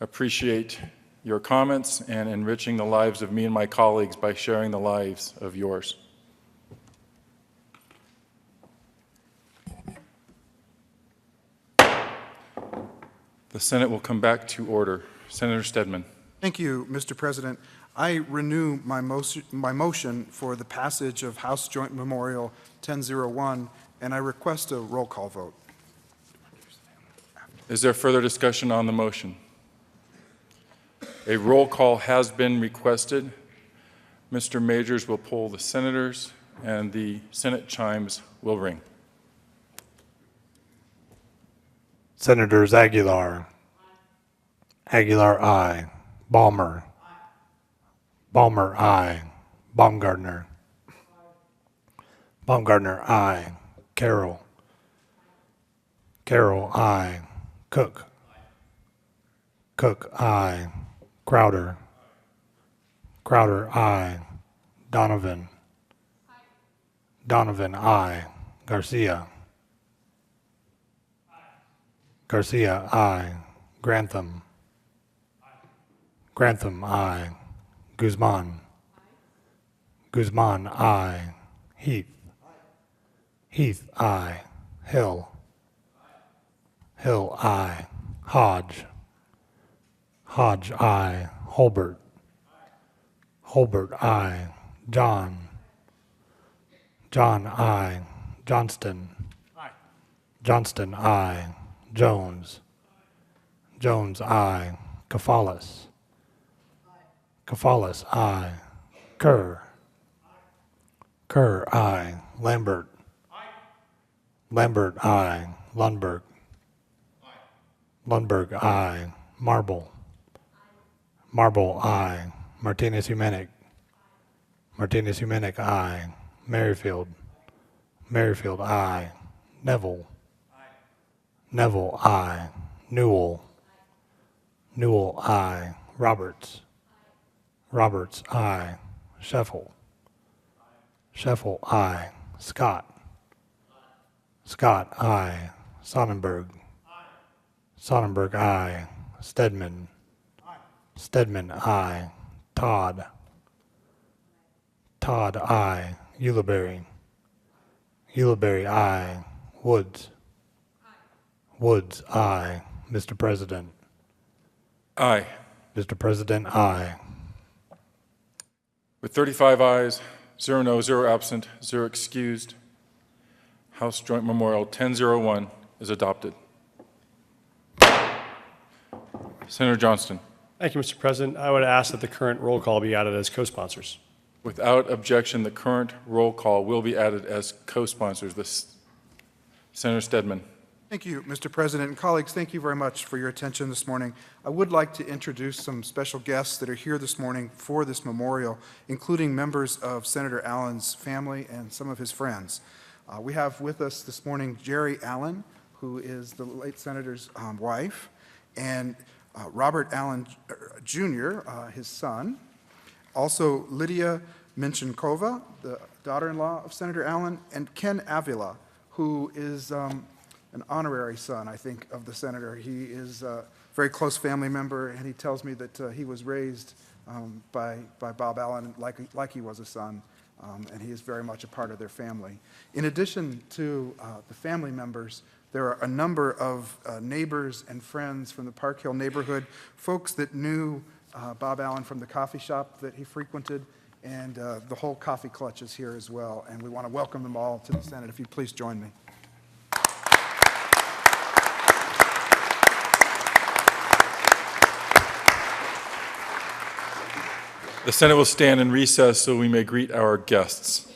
appreciate your comments and enriching the lives of me and my colleagues by sharing the lives of yours. The Senate will come back to order. Senator Stedman. Thank you, Mr. President. I renew my motion for the passage of House Joint Memorial 1001, and I request a roll call vote. Is there further discussion on the motion? A roll call has been requested. Mr. Majors will poll the senators, and the Senate chimes will ring. Senators Aguilar. Aguilar, aye. Balmer. Balmer, aye. Baumgartner. Baumgartner, aye. Carroll. Carroll, aye. Cook. Cook, aye. Crowder. Crowder, aye. Donovan. Donovan, aye. Garcia. Garcia, aye. Grantham. Grantham, aye. Guzman. Guzman, aye. Heath. Heath, aye. Hill. Hill, aye. Hodge. Hodge, aye. Holbert. Holbert, aye. John. John, aye. Johnston. Johnston, aye. Jones. Jones, aye. Kafalis. Kafalis, aye. Kerr. Kerr, aye. Lambert. Lambert, aye. Lundberg. Lundberg, aye. Marble. Marble, aye. Martinez Humenic. Martinez Humenic, aye. Merrifield. Merrifield, aye. Neville. Neville, aye. Newell. Newell, I. Roberts. Roberts, I. Sheffel. Sheffel, I. Scott. Scott, I. Sonnenberg. Sonnenberg, I. Stedman. Stedman, I. Todd. Todd, I. Ulibarri. Ulibarri, I. Woods. Woods, I. Mr. President. Aye. Mr. President, aye. With 35 ayes, 0 no, 0 absent, 0 excused, House Joint Memorial 1001 is adopted. Senator Johnston. Thank you, Mr. President. I would ask that the current roll call be added as co-sponsors. Without objection, the current roll call will be added as co-sponsors. Senator Stedman. Thank you, Mr. President. And colleagues, thank you very much for your attention this morning. I would like to introduce some special guests that are here this morning for this memorial, including members of Senator Allen's family and some of his friends. We have with us this morning Jerry Allen, who is the late senator's wife, and Robert Allen Jr., his son. Also, Lydia Menchenkova, the daughter-in-law of Senator Allen, and Ken Avila, who is an honorary son, I think, of the senator. He is a very close family member, and he tells me that he was raised by Bob Allen like he was a son, and he is very much a part of their family. In addition to the family members, there are a number of neighbors and friends from the Park Hill neighborhood, folks that knew Bob Allen from the coffee shop that he frequented, and the whole coffee clutch is here as well. And we want to welcome them all to the Senate. If you'd please join me. The Senate will stand in recess so we may greet our guests.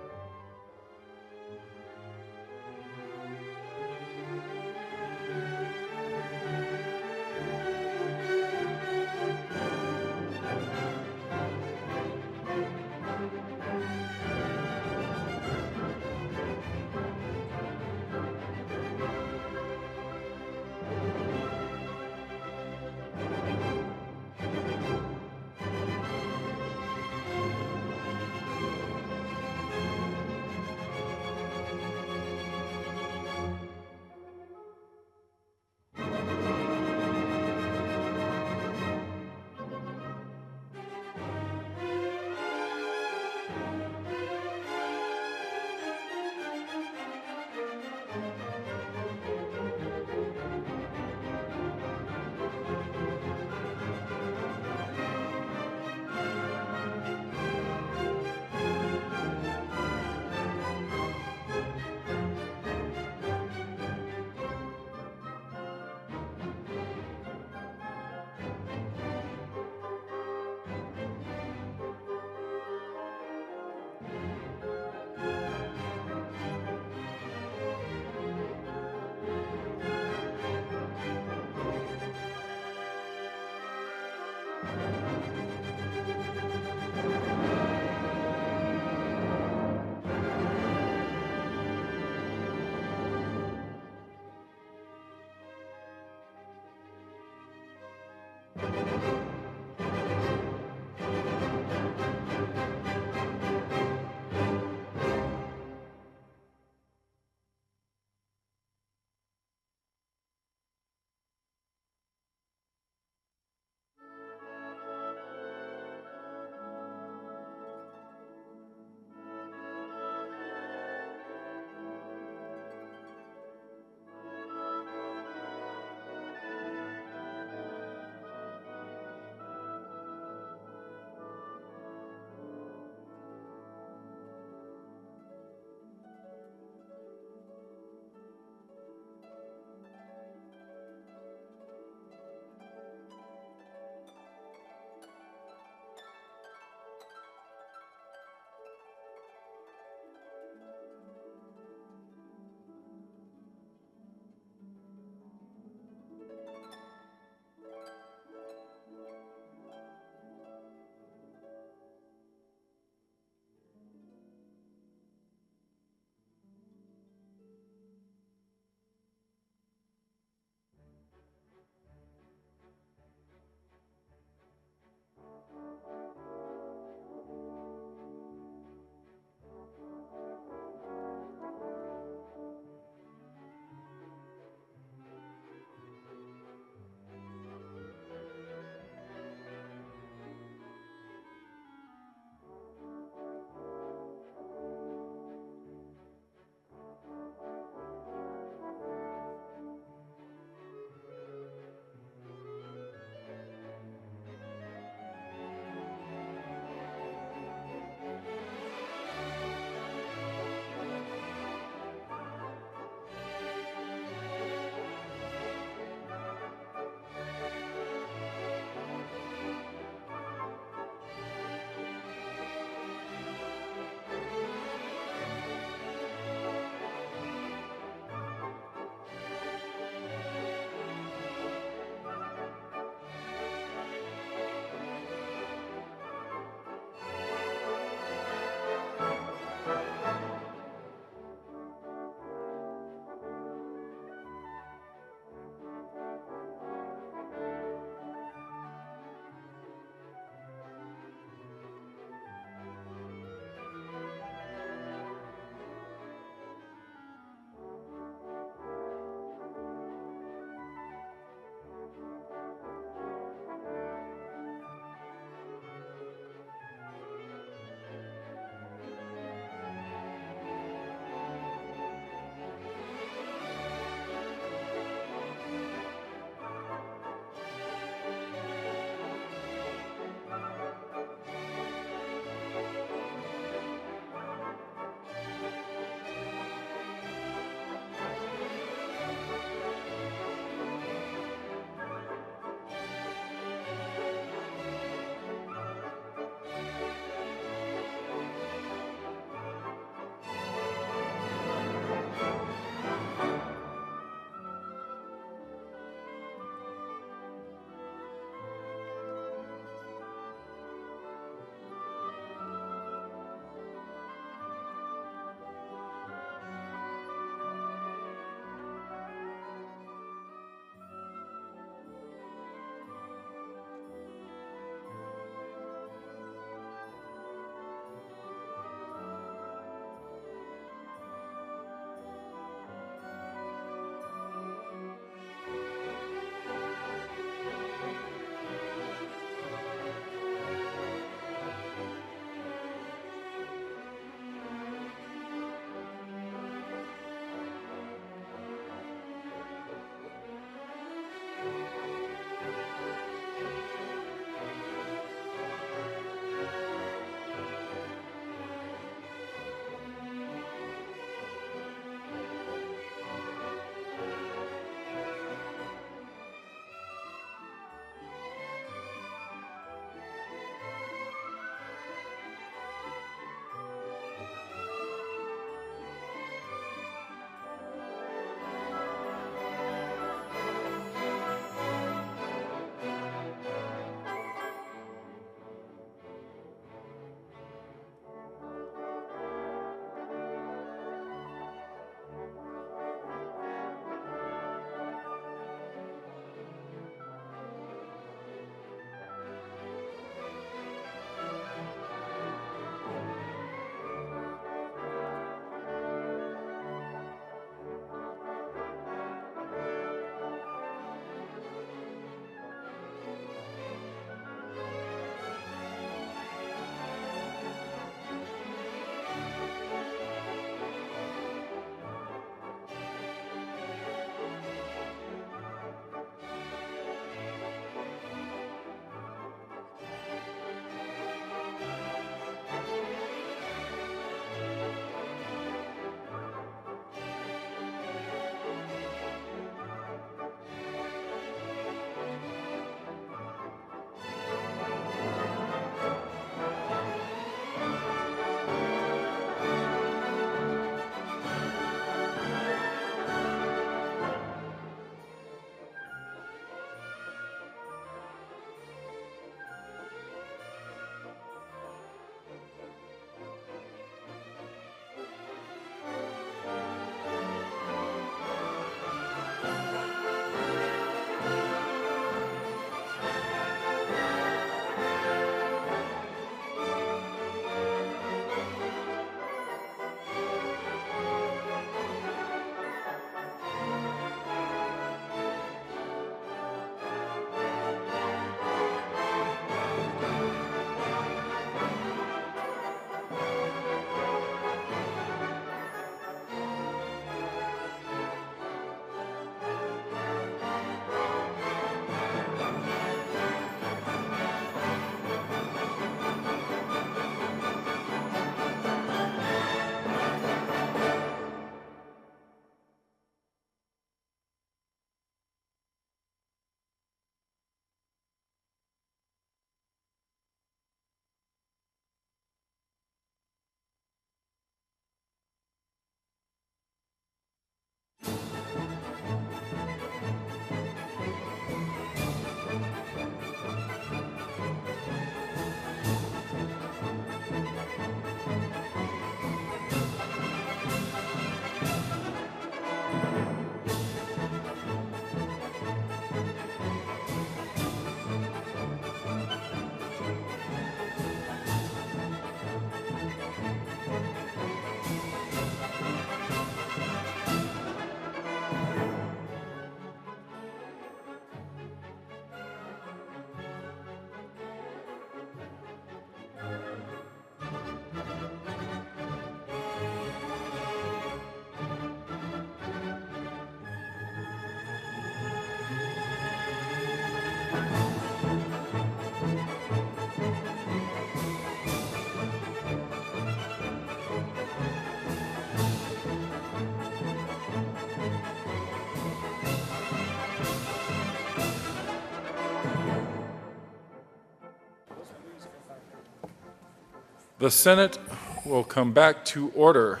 The Senate will come back to order,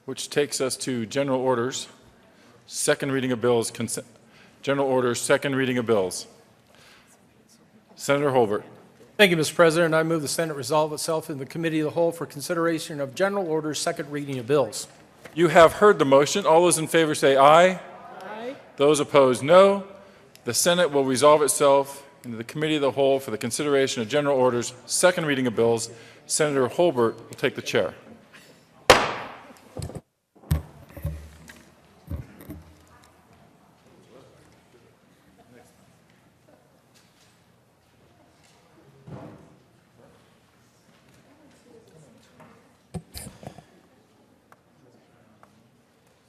which takes us to general orders, second reading of bills, general orders, second reading of bills. Senator Holbert. Thank you, Mr. President. I move the Senate resolve itself in the Committee of the Whole for consideration of general orders, second reading of bills. You have heard the motion. All those in favor say aye. Aye. Those opposed, no. The Senate will resolve itself into the Committee of the Whole for the consideration of general orders, second reading of bills. Senator Holbert will take the chair.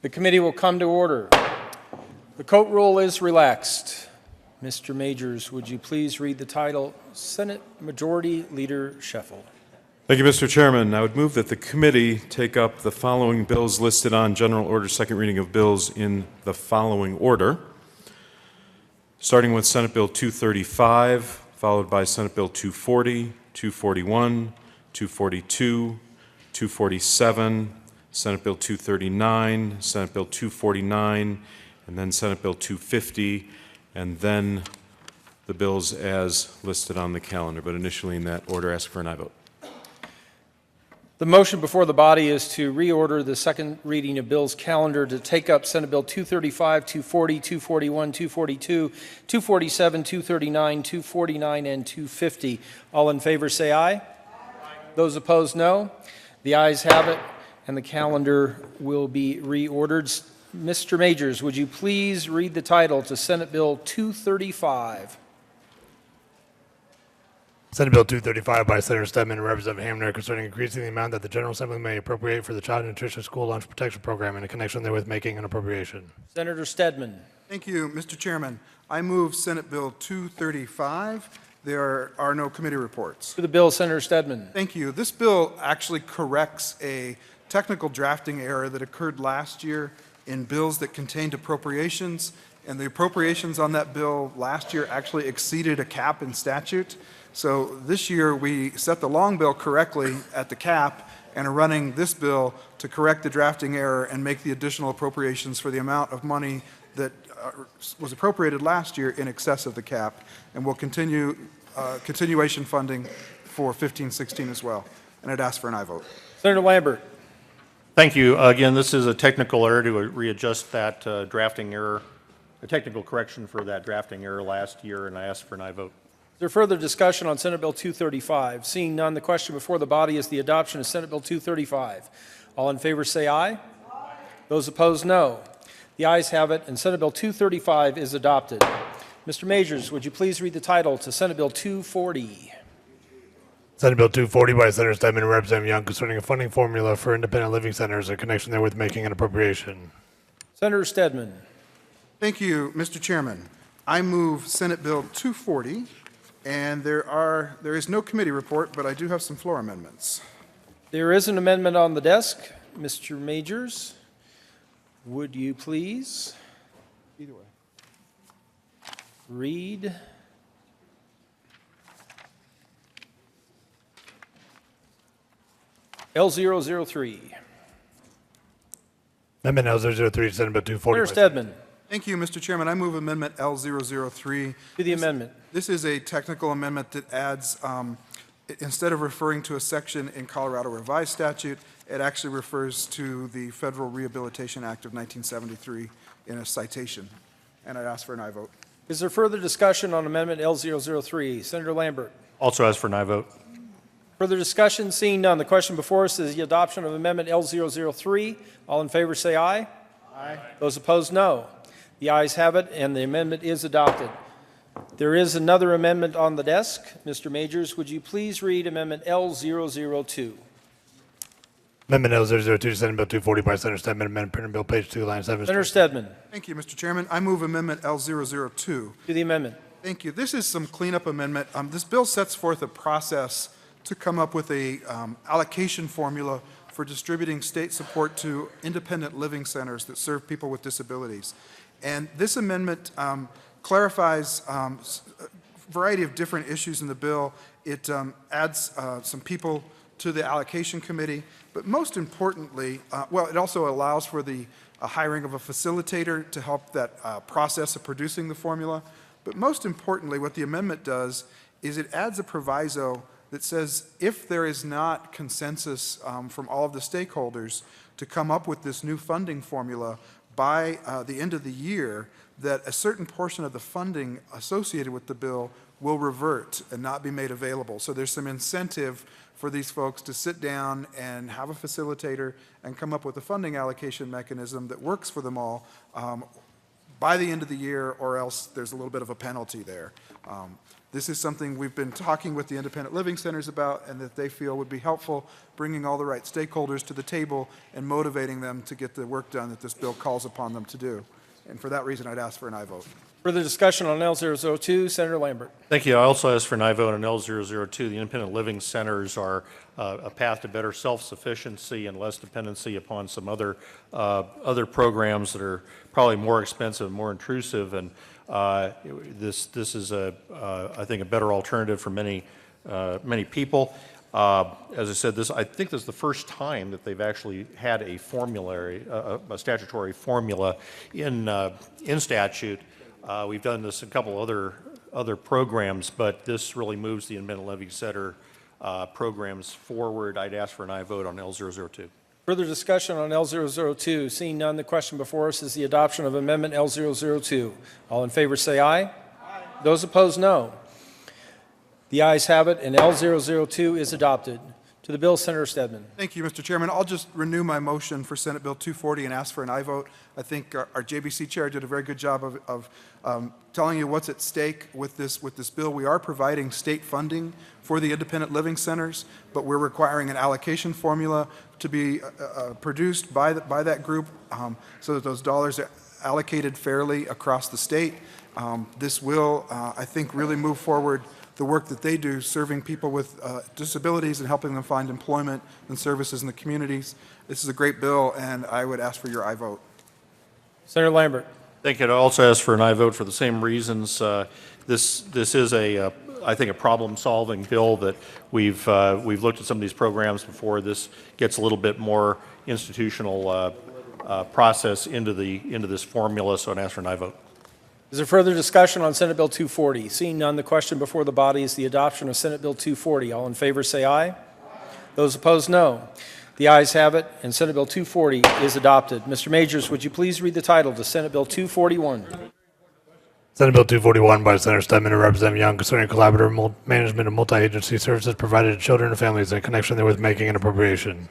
The committee will come to order. The court rule is relaxed. Mr. Majors, would you please read the title, Senate Majority Leader Sheffel? Thank you, Mr. Chairman. I would move that the committee take up the following bills listed on general order, second reading of bills in the following order, starting with Senate Bill 235, followed by Senate Bill 240, 241, 242, 247, Senate Bill 239, Senate Bill 249, and then Senate Bill 250, and then the bills as listed on the calendar. But initially in that order, ask for an aye vote. The motion before the body is to reorder the second reading of bills calendar to take up Senate Bill 235, 240, 241, 242, 247, 239, 249, and 250. All in favor say aye. Aye. Those opposed, no. The ayes have it, and the calendar will be reordered. Mr. Majors, would you please read the title to Senate Bill 235? Senate Bill 235 by Senator Stedman and Representative Hamner concerning increasing the amount that the General Assembly may appropriate for the Child Nutrition School Lunch Protection Program and in connection therewith making an appropriation. Senator Stedman. Thank you, Mr. Chairman. I move Senate Bill 235. There are no committee reports. To the bill, Senator Stedman. Thank you. This bill actually corrects a technical drafting error that occurred last year in bills that contained appropriations, and the appropriations on that bill last year actually exceeded a cap in statute. So this year we set the long bill correctly at the cap and are running this bill to correct the drafting error and make the additional appropriations for the amount of money that was appropriated last year in excess of the cap, and will continue continuation funding for 15-16 as well. And I'd ask for an aye vote. Senator Lambert. Thank you. Again, this is a technical error to readjust that drafting error, a technical correction for that drafting error last year, and I ask for an aye vote. Is there further discussion on Senate Bill 235? Seeing none, the question before the body is the adoption of Senate Bill 235. All in favor say aye. Aye. Those opposed, no. The ayes have it, and Senate Bill 235 is adopted. Mr. Majors, would you please read the title to Senate Bill 240? Senate Bill 240 by Senator Stedman and Representative Young concerning a funding formula for independent living centers in connection therewith making an appropriation. Senator Stedman. Thank you, Mr. Chairman. I move Senate Bill 240, and there is no committee report, but I do have some floor amendments. There is an amendment on the desk. Mr. Majors, would you please Either way. read L003? Amendment L003, Senate Bill 240. Senator Stedman. Thank you, Mr. Chairman. I move Amendment L003. To the amendment. This is a technical amendment that adds, instead of referring to a section in Colorado Revised Statute, it actually refers to the Federal Rehabilitation Act of 1973 in a citation. And I'd ask for an aye vote. Is there further discussion on Amendment L003? Senator Lambert. Also ask for an aye vote. Further discussion? Seeing none, the question before us is the adoption of Amendment L003. All in favor say aye. Aye. Those opposed, no. The ayes have it, and the amendment is adopted. There is another amendment on the desk. Mr. Majors, would you please read Amendment L002? Amendment L002, Senate Bill 240 by Senator Stedman, amendment printed bill page 2, line 7. Senator Stedman. Thank you, Mr. Chairman. I move Amendment L002. To the amendment. Thank you. This is some cleanup amendment. This bill sets forth a process to come up with a allocation formula for distributing state support to independent living centers that serve people with disabilities. And this amendment clarifies variety of different issues in the bill. It adds some people to the allocation committee, but most importantly, it also allows for the hiring of a facilitator to help that process of producing the formula. But most importantly, what the amendment does is it adds a proviso that says if there is not consensus from all of the stakeholders to come up with this new funding formula by the end of the year, that a certain portion of the funding associated with the bill will revert and not be made available. So there's some incentive for these folks to sit down and have a facilitator and come up with a funding allocation mechanism that works for them all by the end of the year, or else there's a little bit of a penalty there. This is something we've been talking with the independent living centers about, and that they feel would be helpful, bringing all the right stakeholders to the table and motivating them to get the work done that this bill calls upon them to do. And for that reason, I'd ask for an aye vote. Further discussion on L002, Senator Lambert. Thank you. I also ask for an aye vote on L002. The independent living centers are a path to better self-sufficiency and less dependency upon some other programs that are probably more expensive, more intrusive, and this is I think a better alternative for many people. As I said, I think this is the first time that they've actually had a formulary, a statutory formula in statute. We've done this in a couple other programs, but this really moves the independent living center programs forward. I'd ask for an aye vote on L002. Further discussion on L002. Seeing none, the question before us is the adoption of Amendment L002. All in favor say aye. Aye. Those opposed, no. The ayes have it, and L002 is adopted. To the bill, Senator Stedman. Thank you, Mr. Chairman. I'll just renew my motion for Senate Bill 240 and ask for an aye vote. I think our JBC chair did a very good job of telling you what's at stake with this bill. We are providing state funding for the independent living centers, but we're requiring an allocation formula to be produced by that group so that those dollars are allocated fairly across the state. This will, I think, really move forward the work that they do serving people with disabilities and helping them find employment and services in the communities. This is a great bill, and I would ask for your aye vote. Senator Lambert. Thank you. I also ask for an aye vote for the same reasons. This is I think, a problem-solving bill that we've looked at some of these programs before. This gets a little bit more institutional process into this formula, so I'd ask for an aye vote. Is there further discussion on Senate Bill 240? Seeing none, the question before the body is the adoption of Senate Bill 240. All in favor say aye. Aye. Those opposed, no. The ayes have it, and Senate Bill 240 is adopted. Mr. Majors, would you please read the title to Senate Bill 241? Senate Bill 241 by Senator Stedman and Representative Young concerning collaborative management of multi-agency services provided to children and families in connection therewith making an appropriation.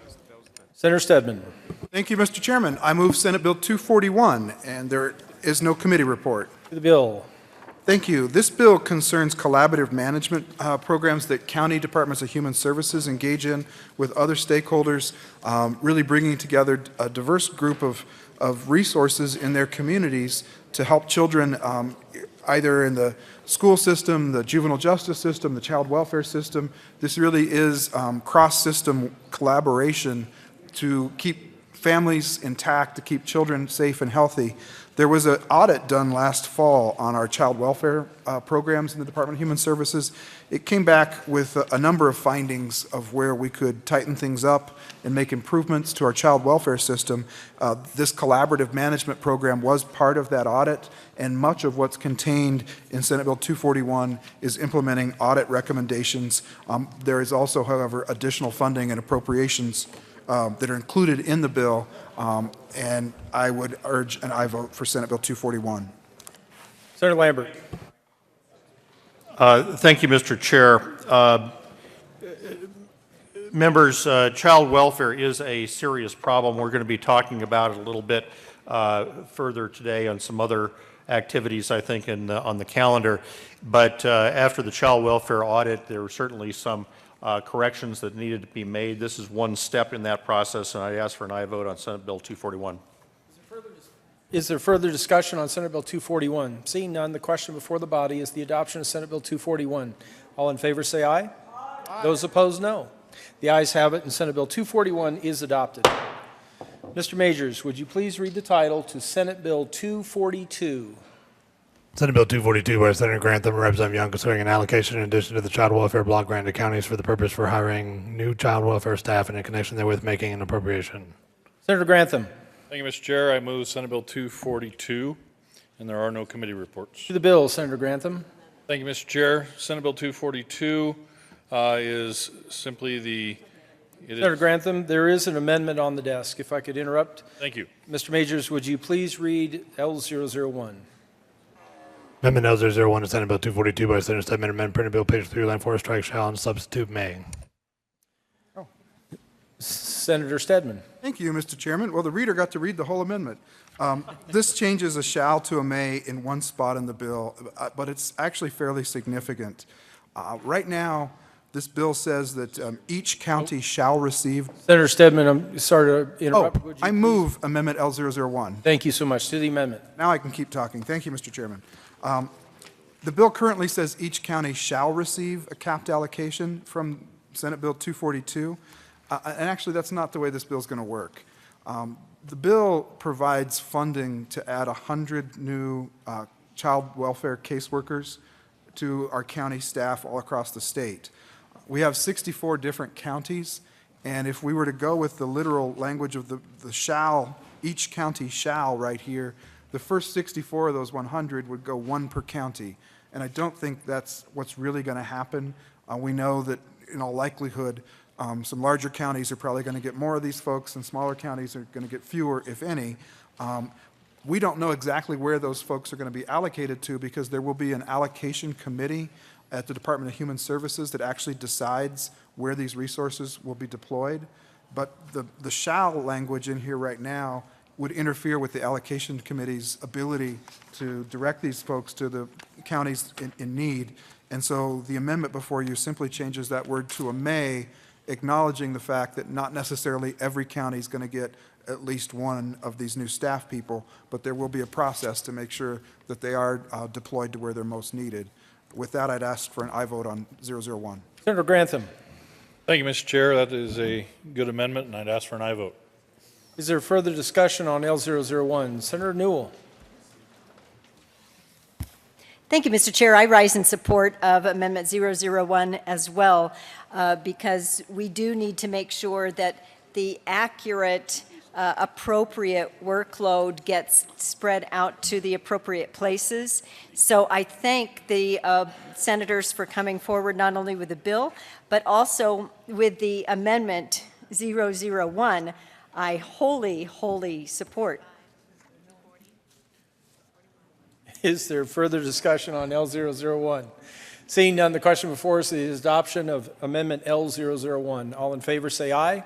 Senator Stedman. Thank you, Mr. Chairman. I move Senate Bill 241, and there is no committee report. To the bill. Thank you. This bill concerns collaborative management programs that county departments of human services engage in with other stakeholders, really bringing together a diverse group of resources in their communities to help children either in the school system, the juvenile justice system, the child welfare system. This really is cross-system collaboration to keep families intact, to keep children safe and healthy. There was an audit done last fall on our child welfare programs in the Department of Human Services. It came back with a number of findings of where we could tighten things up and make improvements to our child welfare system. This collaborative management program was part of that audit, and much of what's contained in Senate Bill 241 is implementing audit recommendations. There is also, however, additional funding and appropriations that are included in the bill, and I would urge an aye vote for Senate Bill 241. Senator Lambert. Thank you, Mr. Chair. Members, child welfare is a serious problem. We're going to be talking about it a little bit further today on some other activities, I think, on the calendar. But after the child welfare audit, there were certainly some corrections that needed to be made. This is one step in that process, and I ask for an aye vote on Senate Bill 241. Is there further discussion on Senate Bill 241? Seeing none, the question before the body is the adoption of Senate Bill 241. All in favor say aye. Aye. Those opposed, no. The ayes have it, and Senate Bill 241 is adopted. Mr. Majors, would you please read the title to Senate Bill 242? Senate Bill 242 by Senator Grantham and Representative Young concerning an allocation in addition to the child welfare block grant to counties for the purpose for hiring new child welfare staff and in connection therewith making an appropriation. Senator Grantham. Thank you, Mr. Chair. I move Senate Bill 242, and there are no committee reports. To the bill, Senator Grantham. Thank you, Mr. Chair. Senate Bill 242 is simply the... Senator Grantham, there is an amendment on the desk. If I could interrupt. Thank you. Mr. Majors, would you please read L001? Amendment L001 to Senate Bill 242 by Senator Stedman, amend printed bill page 3, line 4, strike shall and substitute may. Senator Stedman. Thank you, Mr. Chairman. Well, the reader got to read the whole amendment. This changes a shall to a may in one spot in the bill, but it's actually fairly significant. Right now, this bill says that each county shall receive... Senator Stedman, I'm sorry to interrupt. Oh, I move Amendment L001. Thank you so much. To the amendment. Now I can keep talking. Thank you, Mr. Chairman. The bill currently says each county shall receive a capped allocation from Senate Bill 242. And actually, that's not the way this bill is going to work. The bill provides funding to add 100 new child welfare caseworkers to our county staff all across the state. We have 64 different counties, and if we were to go with the literal language of the shall, each county shall right here, the first 64 of those 100 would go one per county. And I don't think that's what's really going to happen. We know that in all likelihood, some larger counties are probably going to get more of these folks, and smaller counties are going to get fewer, if any. We don't know exactly where those folks are going to be allocated to because there will be an allocation committee at the Department of Human Services that actually decides where these resources will be deployed. But the shall language in here right now would interfere with the allocation committee's ability to direct these folks to the counties in need. And so the amendment before you simply changes that word to a may, acknowledging the fact that not necessarily every county is going to get at least one of these new staff people, but there will be a process to make sure that they are deployed to where they're most needed. With that, I'd ask for an aye vote on 001. Senator Grantham. Thank you, Mr. Chair. That is a good amendment, and I'd ask for an aye vote. Is there further discussion on L001? Senator Newell. Thank you, Mr. Chair. I rise in support of Amendment 001 as well, because we do need to make sure that the accurate, appropriate workload gets spread out to the appropriate places. So I thank the senators for coming forward not only with the bill, but also with the Amendment 001. I wholly support. Is there further discussion on L001? Seeing none, the question before us is adoption of Amendment L001. All in favor say aye.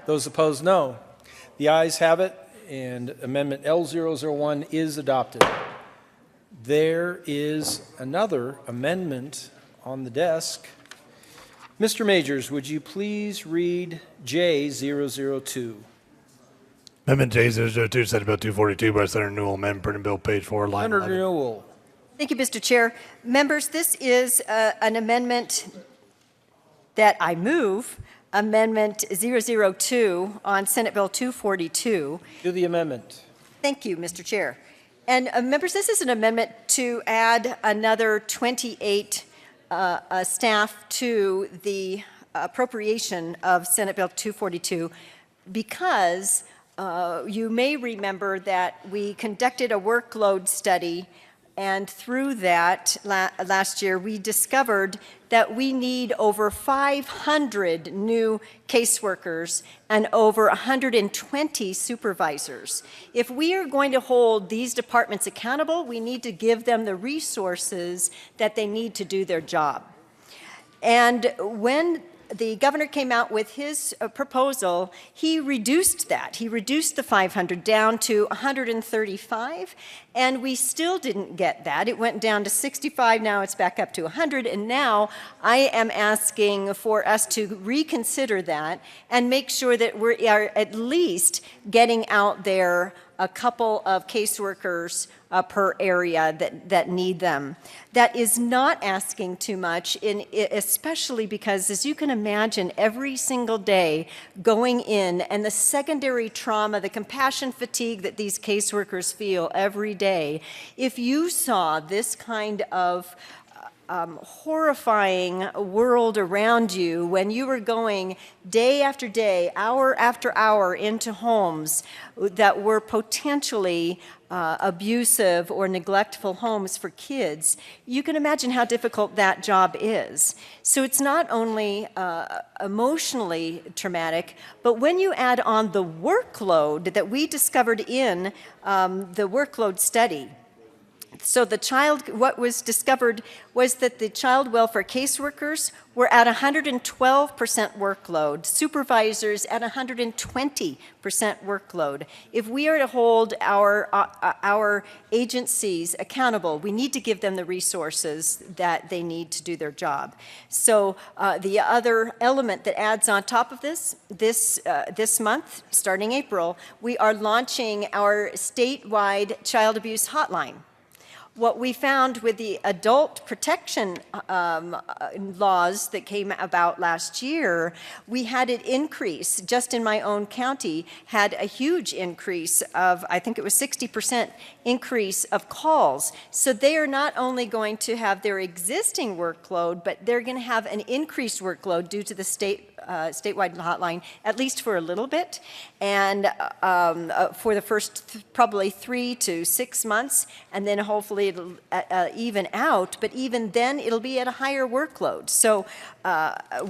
Those opposed, no. The ayes have it, and Amendment L001 is adopted. There is another amendment on the desk. Mr. Majors, would you please read J002? Amendment J002, Senate Bill 242 by Senator Newell, amend printed bill page 4, line Senator 11. Newell. Thank you, Mr. Chair. Members, this is an amendment that I move, Amendment 002 on Senate Bill 242. To the amendment. Thank you, Mr. Chair. And members, this is an amendment to add another 28 staff to the appropriation of Senate Bill 242 because you may remember that we conducted a workload study, and through that last year we discovered that we need over 500 new caseworkers and over 120 supervisors. If we are going to hold these departments accountable, we need to give them the resources that they need to do their job. And when the governor came out with his proposal, he reduced that. He reduced the 500 down to 135, and we still didn't get that. It went down to 65, now it's back up to 100, and now I am asking for us to reconsider that and make sure that we are at least getting out there a couple of caseworkers per area that need them. That is not asking too much, especially because, as you can imagine, every single day going in and the secondary trauma, the compassion fatigue that these caseworkers feel every day, if you saw this kind of horrifying world around you when you were going day after day, hour after hour into homes that were potentially abusive or neglectful homes for kids, you can imagine how difficult that job is. So it's not only emotionally traumatic, but when you add on the workload that we discovered in the workload study. So what was discovered was that the child welfare caseworkers were at 112% workload, supervisors at 120% workload. If we are to hold our agencies accountable, we need to give them the resources that they need to do their job. So the other element that adds on top of this month, starting April, we are launching our statewide child abuse hotline. What we found with the adult protection laws that came about last year, we had an increase, just in my own county, had a huge increase of, I think it was 60% increase of calls. So they are not only going to have their existing workload, but they're going to have an increased workload due to the statewide hotline, at least for a little bit, and for the first probably 3 to 6 months, and then hopefully it'll even out, but even then it'll be at a higher workload. So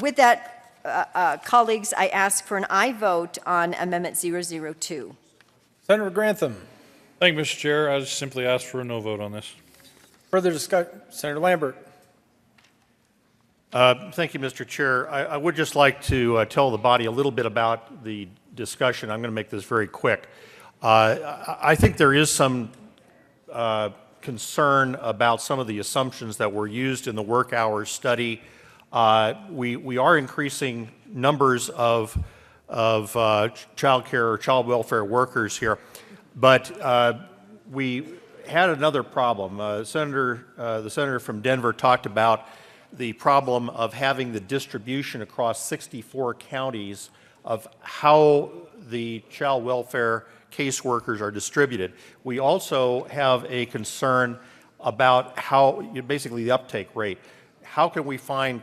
with that, colleagues, I ask for an aye vote on Amendment 002. Senator Grantham. Thank you, Mr. Chair. I just simply ask for a no vote on this. Further discussion, Senator Lambert. Thank you, Mr. Chair. I would just like to tell the body a little bit about the discussion. I'm going to make this very quick. I think there is some concern about some of the assumptions that were used in the work hours study. We are increasing numbers of child care or child welfare workers here, but we had another problem. The senator from Denver talked about the problem of having the distribution across 64 counties of how the child welfare caseworkers are distributed. We also have a concern about how, basically the uptake rate. How can we find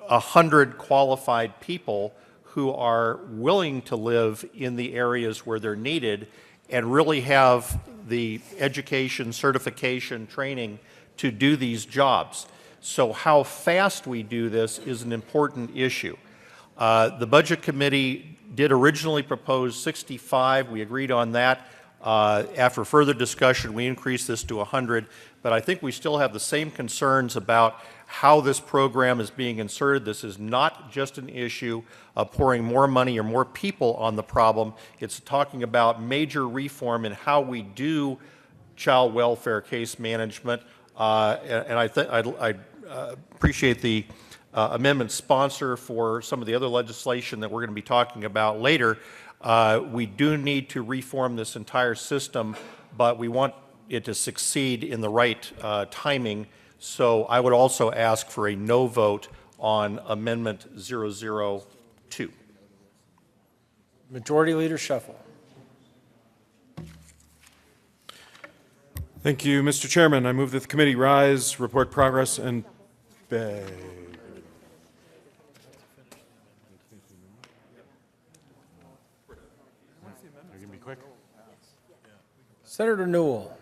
100 qualified people who are willing to live in the areas where they're needed and really have the education, certification, training to do these jobs? So how fast we do this is an important issue. The Budget Committee did originally propose 65. We agreed on that. After further discussion, we increased this to 100. But I think we still have the same concerns about how this program is being inserted. This is not just an issue of pouring more money or more people on the problem. It's talking about major reform in how we do child welfare case management. And I appreciate the amendment sponsor for some of the other legislation that we're going to be talking about later. We do need to reform this entire system, but we want it to succeed in the right timing. So I would also ask for a no vote on Amendment 002. Majority Leader Shuffle. Thank you, Mr. Chairman. I move that the committee rise, report progress, and beg. Senator Newell.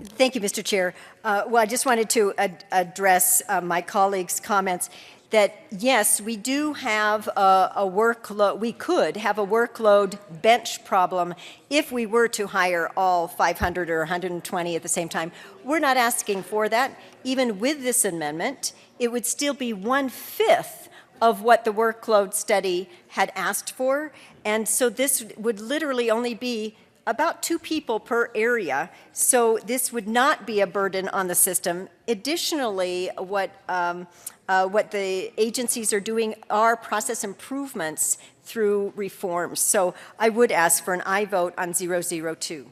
Thank you, Mr. Chair. Well, I just wanted to address my colleagues' comments that, yes, we do have a workload, we could have a workload bench problem if we were to hire all 500 or 120 at the same time. We're not asking for that. Even with this amendment, it would still be 1/5 of what the workload study had asked for. And so this would literally only be about 2 people per area, so this would not be a burden on the system. Additionally, what the agencies are doing are process improvements through reforms. So I would ask for an aye vote on 002.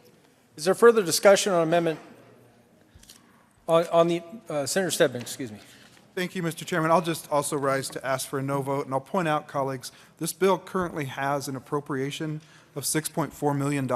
Is there further discussion on amendment, on the, Senator Stedman, excuse me. Thank you, Mr. Chairman. I'll just also rise to ask for a no vote, and I'll point out, colleagues, this bill currently has an appropriation of $6.4 million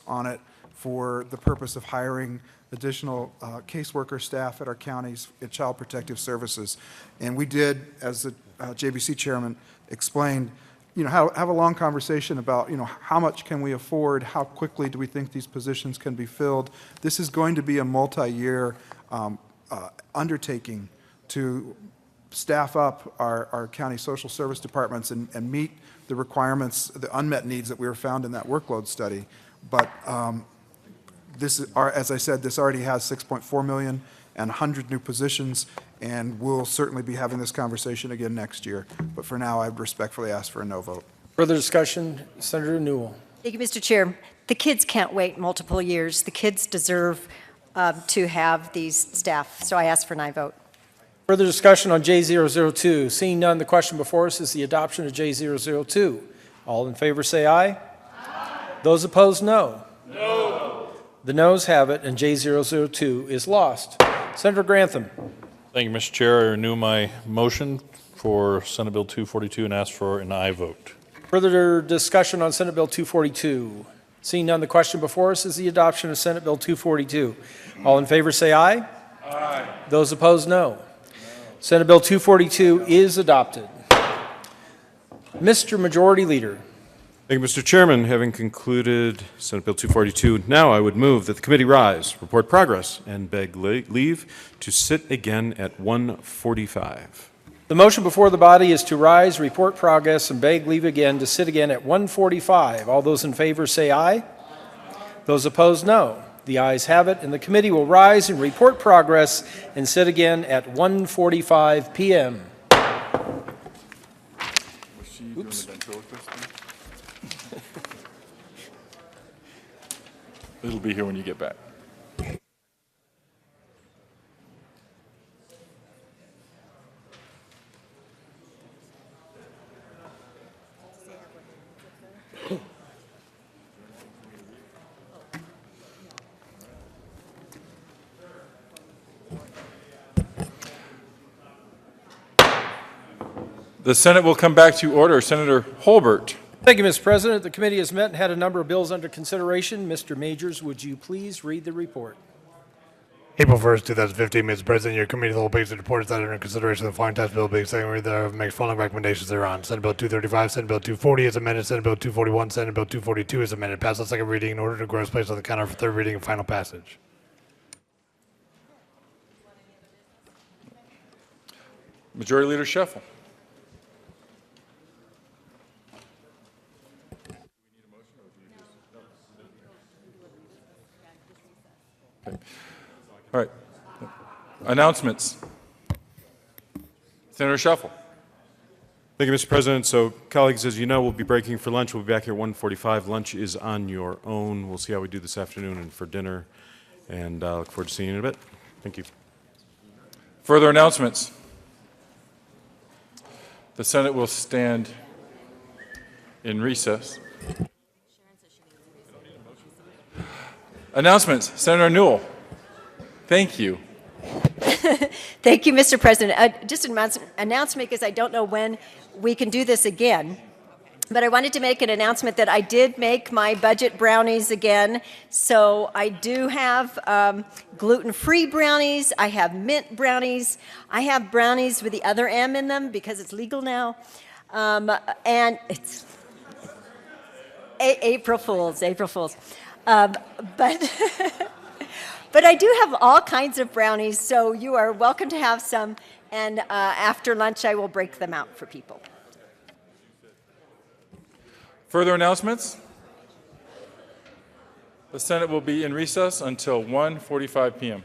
on it for the purpose of hiring additional caseworker staff at our counties at Child Protective Services. And we did, as the JBC chairman explained, have a long conversation about, how much can we afford, how quickly do we think these positions can be filled. This is going to be a multi-year undertaking to staff up our county social service departments and meet the requirements, the unmet needs that we were found in that workload study. But this is, as I said, this already has $6.4 million and 100 new positions, and we'll certainly be having this conversation again next year. But for now, I would respectfully ask for a no vote. Further discussion, Senator Newell. Thank you, Mr. Chair. The kids can't wait multiple years. The kids deserve to have these staff, so I ask for an aye vote. Further discussion on J002. Seeing none, the question before us is the adoption of J002. All in favor say aye. Aye. Those opposed, no. No. The noes have it, and J002 is lost. Senator Grantham. Thank you, Mr. Chair. I renew my motion for Senate Bill 242 and ask for an aye vote. Further discussion on Senate Bill 242. Seeing none, the question before us is the adoption of Senate Bill 242. All in favor say aye. Aye. Those opposed, no. Senate Bill 242 is adopted. Mr. Majority Leader. Thank you, Mr. Chairman. Having concluded Senate Bill 242, now I would move that the committee rise, report progress, and beg leave to sit again at 1:45. The motion before the body is to rise, report progress, and beg leave again to sit again at 1:45. All those in favor say aye. Aye. Those opposed, no. The ayes have it, and the committee will rise and report progress and sit again at 1:45 p.m. Oops. It'll be here when you get back. The Senate will come back to order. Senator Holbert. Thank you, Mr. President. The committee has met and had a number of bills under consideration. Mr. Majors, would you please read the report? April 1st, 2015, Mr. President, your committee of the whole page report is that under consideration of the following tax bill being second read thereof makes following recommendations thereon. Senate Bill 235, Senate Bill 240 is amended, Senate Bill 241, Senate Bill 242 is amended. Pass on second reading in order to gross place on the counter for third reading and final passage. Majority Leader Scheffel. Okay. All right. Announcements. Senator Scheffel. Thank you, Mr. President. So, colleagues, as you know, we'll be breaking for lunch. We'll be back here at 1:45. Lunch is on your own. We'll see how we do this afternoon and for dinner. And I look forward to seeing you in a bit. Thank you. Further announcements. The Senate will stand in recess. Announcements. Senator Newell. Thank you. Thank you, Mr. President. Just an announcement because I don't know when we can do this again. But I wanted to make an announcement that I did make my budget brownies again. So I do have gluten-free brownies. I have mint brownies. I have brownies with the other M in them because it's legal now. And it's April Fools, April Fools. But I do have all kinds of brownies, so you are welcome to have some. And after lunch, I will break them out for people. Further announcements? The Senate will be in recess until 1:45 p.m.